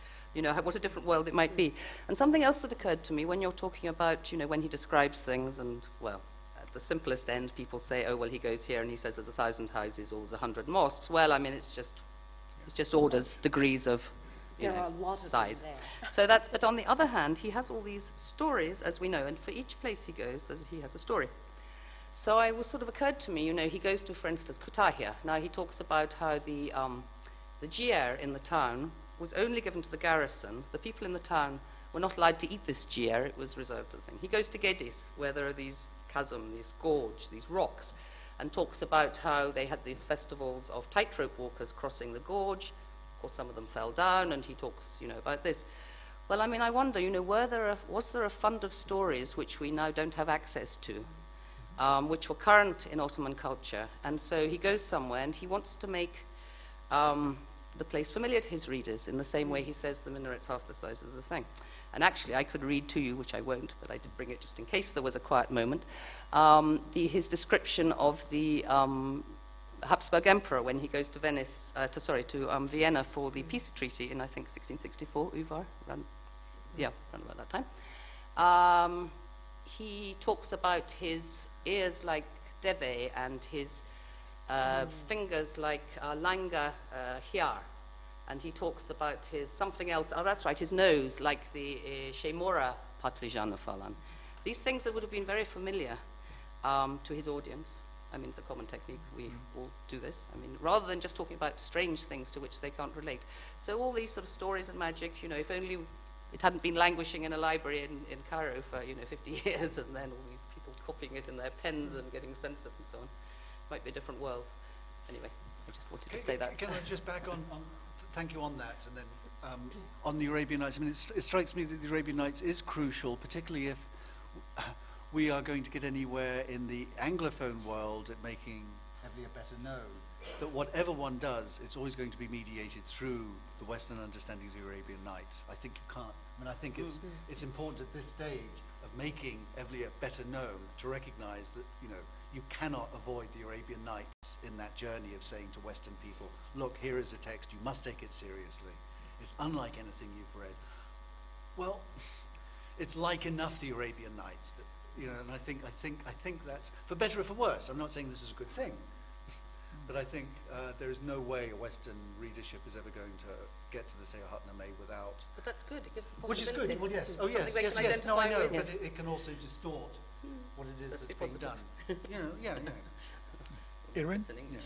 What a different world it might be. And something else that occurred to me when you're talking about, when he describes things and, well, at the simplest end, people say, oh, well, he goes here and he says there's 1,000 houses or there's 100 mosques. Well, I mean, it's just orders, degrees of, There are a lot of them size. there. So that's, but on the other hand, he has all these stories, as we know, and for each place he goes, he has a story. So it was sort of occurred to me, he goes to, for instance, Kütahya. Now he talks about how the gier in the town was only given to the garrison. The people in the town were not allowed to eat this gier. It was reserved to the thing. He goes to Stedies, where there are these chasm, these gorge, these rocks, and talks about how they had these festivals of tightrope walkers crossing the gorge. Of course, some of them fell down, and he talks, about this. Well, I mean, I wonder, was there a fund of stories which we now don't have access to, which were current in Ottoman culture? And so he goes somewhere, and he wants to make the place familiar to his readers in the same way he says the minaret's half the size of the thing. And actually, I could read to you, which I won't, but I did bring it just in case there was a quiet moment, his description of the Habsburg emperor when he goes to Vienna for the peace treaty in, I think, 1664, Uvar, around about that time. He talks about his ears like deve and his fingers like langa hiar. And he talks about his something else, that's right, his nose like the Shemora patlıcanı falan. These things that would have been very familiar to his audience. I mean, it's a common technique. We all do this. I mean, rather than just talking about strange things to which they can't relate. So all these sort of stories and magic, if only it hadn't been languishing in a library in Cairo for 50 years, and then all these people copying it in their pens and getting censored and so on. Might be a different world. Anyway, I just wanted to say that. Can I just back on thank you on that, and then on the Arabian Nights. I mean, it strikes me that the Arabian Nights is crucial, particularly if we are going to get anywhere in the Anglophone world at making Evliya better known, that whatever one does, it's always going to be mediated through the Western understanding of the Arabian Nights. I think you can't, I mean, I think it's important at this stage of making Evliya better known to recognize that, you cannot avoid the Arabian Nights in that journey of saying to Western people, look, here is a text, you must take it seriously. It's unlike anything you've read. Well, it's like enough the Arabian Nights that, and I think that's, for better or for worse, I'm not saying this is a good thing, but I think there is no way a Western readership is ever going to get to the Sehir without. But that's good, it gives the Which is possibility. good, well, yes. Oh, Something yes, they yes, can yes. No, I know, identify but with. it can also distort what it is Let's that's be being positive. done. Yeah. Irwin? It's in English.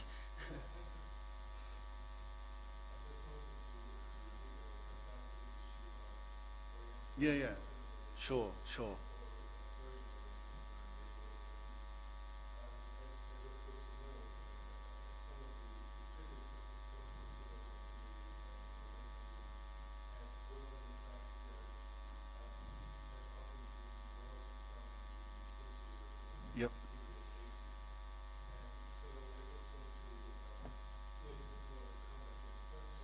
Yeah. Sure. Yep.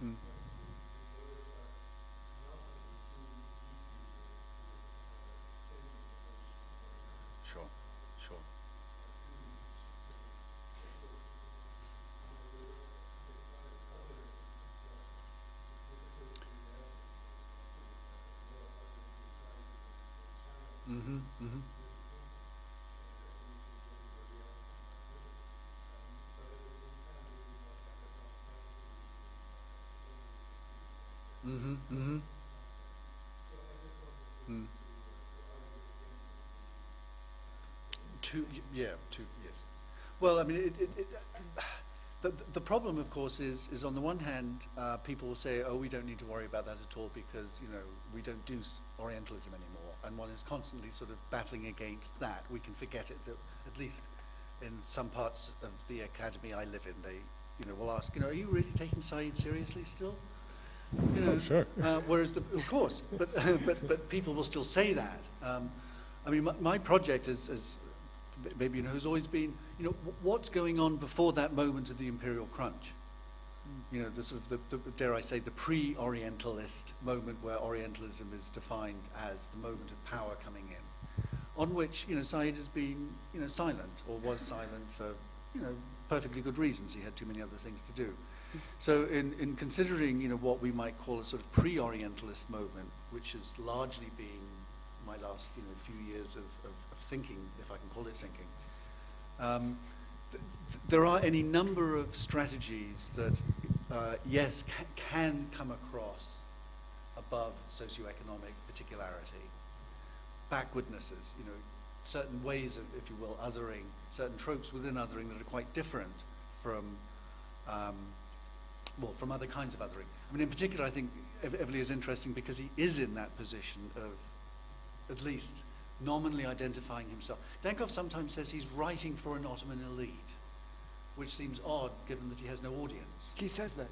Mm. Sure. Mm-hmm. Yes. Well, I mean, the problem, of course, is on the one hand, people will say, oh, we don't need to worry about that at all because, we don't do Orientalism anymore. And one is constantly sort of battling against that. We can forget it, that at least in some parts of the academy I live in, they, will ask, are you really taking science seriously still? Oh, sure. Whereas, of course, but people will still say that. I mean, my project is maybe has always been, what's going on before that moment of the imperial crunch? The sort of the dare I say, the pre-Orientalist moment where Orientalism is defined as the moment of power coming in, on which Said has been silent or was silent for perfectly good reasons. He had too many other things to do. So in considering what we might call a sort of pre-Orientalist moment, which has largely been my last few years of thinking, if I can call it thinking, there are any number of strategies that yes can come across above socioeconomic particularity, backwardnesses, certain ways of, if you will, othering, certain tropes within othering that are quite different from from other kinds of othering. I mean, in particular, I think Evliya is interesting because he is in that position of at least nominally identifying himself. Dankov sometimes says he's writing for an Ottoman elite, which seems odd given that he has no audience. He says that.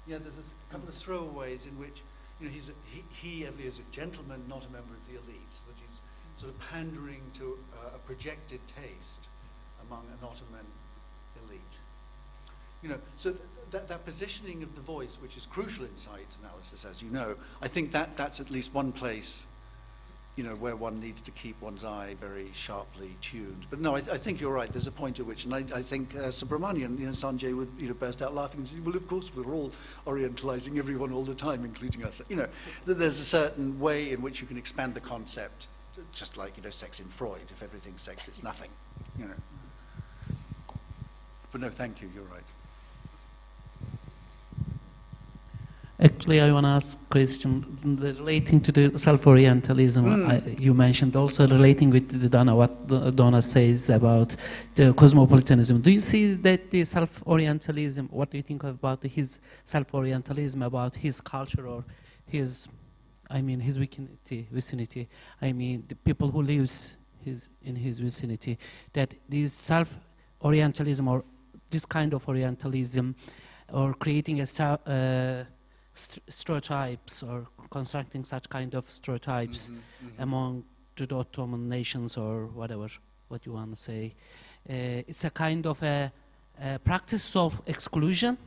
Yeah, there's a couple of throwaways in which Evliya is a gentleman, not a member of the elite, so that he's sort of pandering to a projected taste among an Ottoman elite. So that positioning of the voice, which is crucial in site analysis, as you know, I think that's at least one place, where one needs to keep one's eye very sharply tuned. But no, I think you're right. There's a point at which, and I think Subramanian, Sanjay would burst out laughing and say, well, of course, we're all Orientalizing everyone all the time, including us. That there's a certain way in which you can expand the concept, just like, sex in Freud. If everything's sex, it's nothing, But no, thank you, you're right. Actually, I want to ask a question relating to the self-orientalism. You mentioned also relating with the Donna, what Donna says about the cosmopolitanism. Do you see that the self-orientalism, what do you think about his self-orientalism, about his culture or his I mean his vicinity, I mean the people who lives in his vicinity, that this self-Orientalism or this kind of Orientalism or creating a stereotypes or constructing such kind of stereotypes among the Ottoman nations or whatever, what you want to say. It's a kind of a practice of exclusion.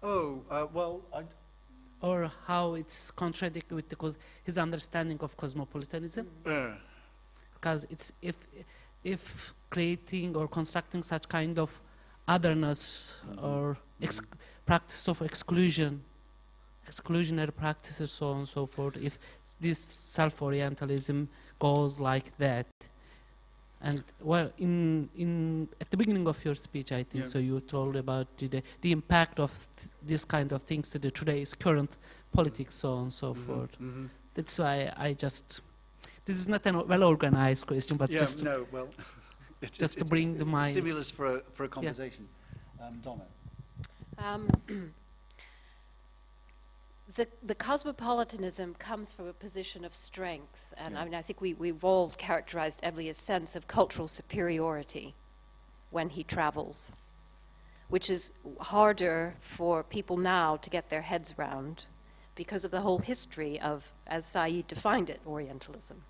Oh, well, or how it's contradicted with his understanding of cosmopolitanism. Because it's if creating or constructing such kind of otherness or practice of exclusionary practices, so on and so forth, if this self-Orientalism goes like that. And well, at the beginning of your speech, I think, so you told about the impact of this kind of things to today's current politics, so on and so forth. That's why this is not a well-organized question, but just to bring the mind. Stimulus for a conversation. Donna. The cosmopolitanism comes from a position of strength, and I mean, I think we've all characterized Evliya's sense of cultural superiority when he travels, which is harder for people now to get their heads around because of the whole history of, as Said defined it, Orientalism.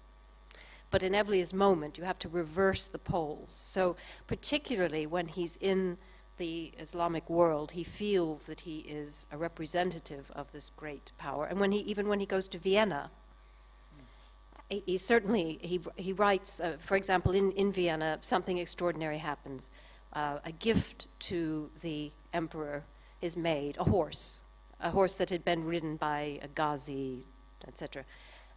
But in Evliya's moment, you have to reverse the poles. So particularly when he's in the Islamic world, he feels that he is a representative of this great power. And even when he goes to Vienna, he writes, for example, in Vienna, something extraordinary happens. A gift to the emperor is made, a horse that had been ridden by a Ghazi, etc.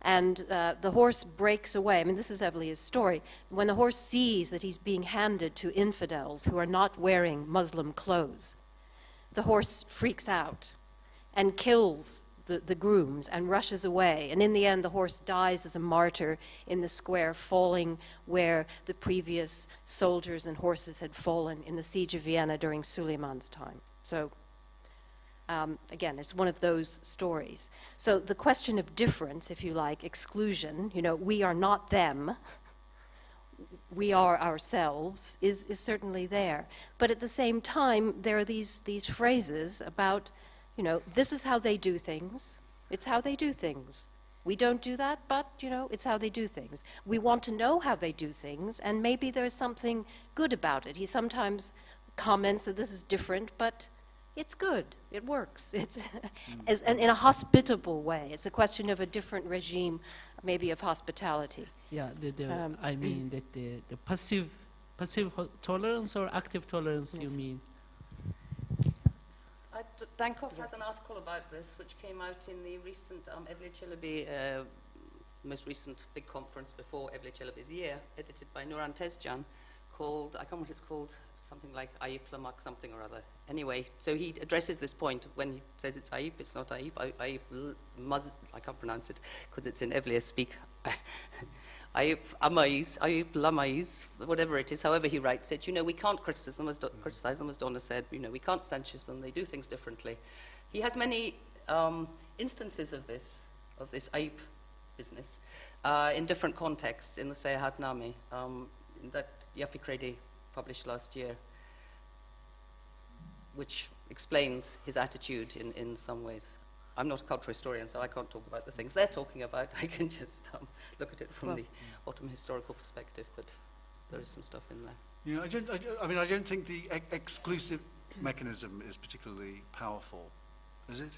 And the horse breaks away. I mean, this is Evliya's story. When the horse sees that he's being handed to infidels who are not wearing Muslim clothes, the horse freaks out and kills the grooms and rushes away. And in the end, the horse dies as a martyr in the square, falling where the previous soldiers and horses had fallen in the siege of Vienna during Suleiman's time. So again, it's one of those stories. So the question of difference, if you like, exclusion, we are not them, we are ourselves, is certainly there. But at the same time, there are these phrases about, this is how they do things. It's how they do things. We don't do that, but, it's how they do things. We want to know how they do things, and maybe there's something good about it. He sometimes comments that this is different, but it's good. It works. It's in a hospitable way. It's a question of a different regime, maybe of hospitality. Yeah, I mean that the passive tolerance or active tolerance, you mean? Dankov has an article about this, which came out in the recent Evliya Celebi, most recent big conference before Evliya Celebi's year, edited by Nuran Tezcan, called, I can't remember what it's called, something like Ayıp Lamak something or other. Anyway, so he addresses this point when he says it's Ayıp, it's not Ayıp, Ayıp Maz, I can't pronounce it because it's in Evliya speak. Ayıp Amayız, Ayıp Lamayız, whatever it is, however he writes it, we can't criticize them, as Donna said, we can't censure them, they do things differently. He has many instances of this Ayıp business in different contexts in the Seyahatname that Yapi Kredi published last year, which explains his attitude in some ways. I'm not a cultural historian, so I can't talk about the things they're talking about. I can just look at it from the Ottoman historical perspective, but there is some stuff in there. Yeah, I don't think the exclusive mechanism is particularly powerful, is it?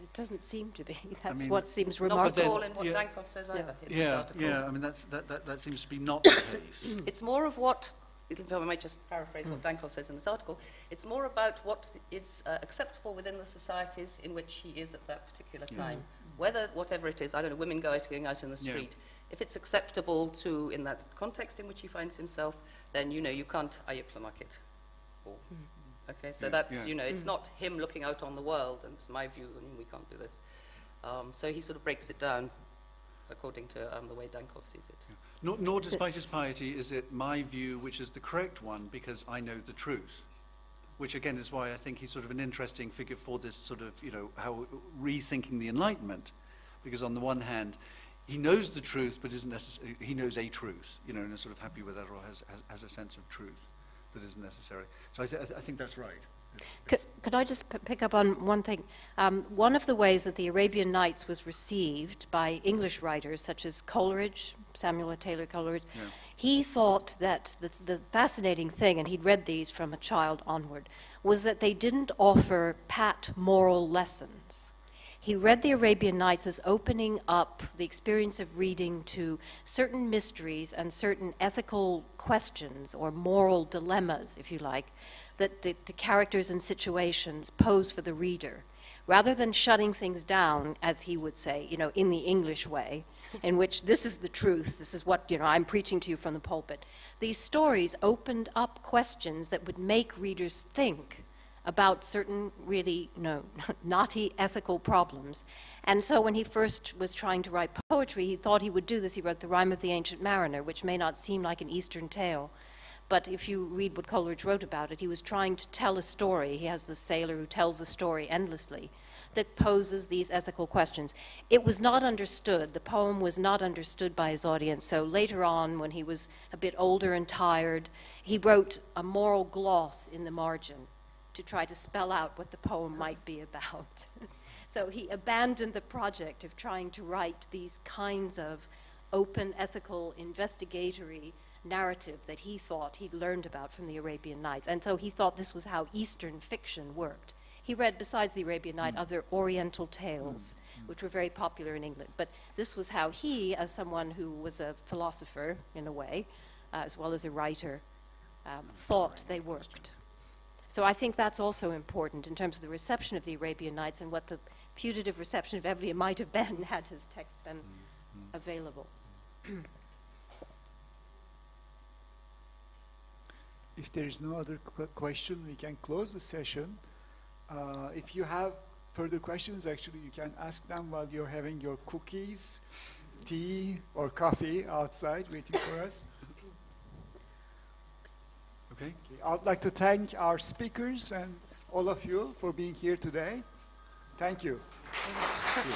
It doesn't seem to be. That's what seems remarkable. Not at all in what Dankov says either in this article. Yeah, I mean, that seems to be not the case. It's more of what, if I might just paraphrase what Dankov says in this article, it's more about what is acceptable within the societies in which he is at that particular time. Whatever it is, I don't know, women going out in the street. If it's acceptable to, in that context in which he finds himself, then, you can't ayıplamak it. Okay, so that's, it's not him looking out on the world, and it's my view, and we can't do this. So he sort of breaks it down according to the way Dankov sees it. Yeah. Nor despite his piety is it my view which is the correct one because I know the truth. which again is why I think he's sort of an interesting figure for this sort of, you know, how rethinking the Enlightenment, because on the one hand, he knows the truth, but isn't necessarily, he knows a truth, you know, and is sort of happy with that, or has a sense of truth that isn't necessary. So I think that's right. Could I just pick up on one thing? One of the ways that the Arabian Nights was received by English writers, such as Coleridge, Samuel Taylor Coleridge, he thought that the fascinating thing, and he'd read these from a child onward, was that they didn't offer pat moral lessons. He read the Arabian Nights as opening up the experience of reading to certain mysteries and certain ethical questions or moral dilemmas, if you like, that the characters and situations pose for the reader, rather than shutting things down, as he would say, you know, in the English way, in which this is the truth, this is what, you know, I'm preaching to you from the pulpit. These stories opened up questions that would make readers think about certain really, you know, knotty ethical problems. And so when he first was trying to write poetry, he thought he would do this. He wrote The Rime of the Ancient Mariner, which may not seem like an Eastern tale, but if you read what Coleridge wrote about it, he was trying to tell a story. He has the sailor who tells a story endlessly that poses these ethical questions. It was not understood. The poem was not understood by his audience. So later on, when he was a bit older and tired, he wrote a moral gloss in the margin to try to spell out what the poem might be about. So he abandoned the project of trying to write these kinds of open, ethical, investigatory narrative that he thought he'd learned about from the Arabian Nights. And so he thought this was how Eastern fiction worked. He read, besides the Arabian Night, other Oriental tales, which were very popular in England. But this was how he, as someone who was a philosopher, in a way, as well as a writer, thought they worked. So I think that's also important in terms of the reception of the Arabian Nights and what the putative reception of Evliya might have been had his text been available. If there is no other question, we can close the session. If you have further questions, actually, you can ask them while you're having your cookies, tea, or coffee outside waiting for us. Okay. I would like to thank our speakers and all of you for being here today. Thank you. Thank you.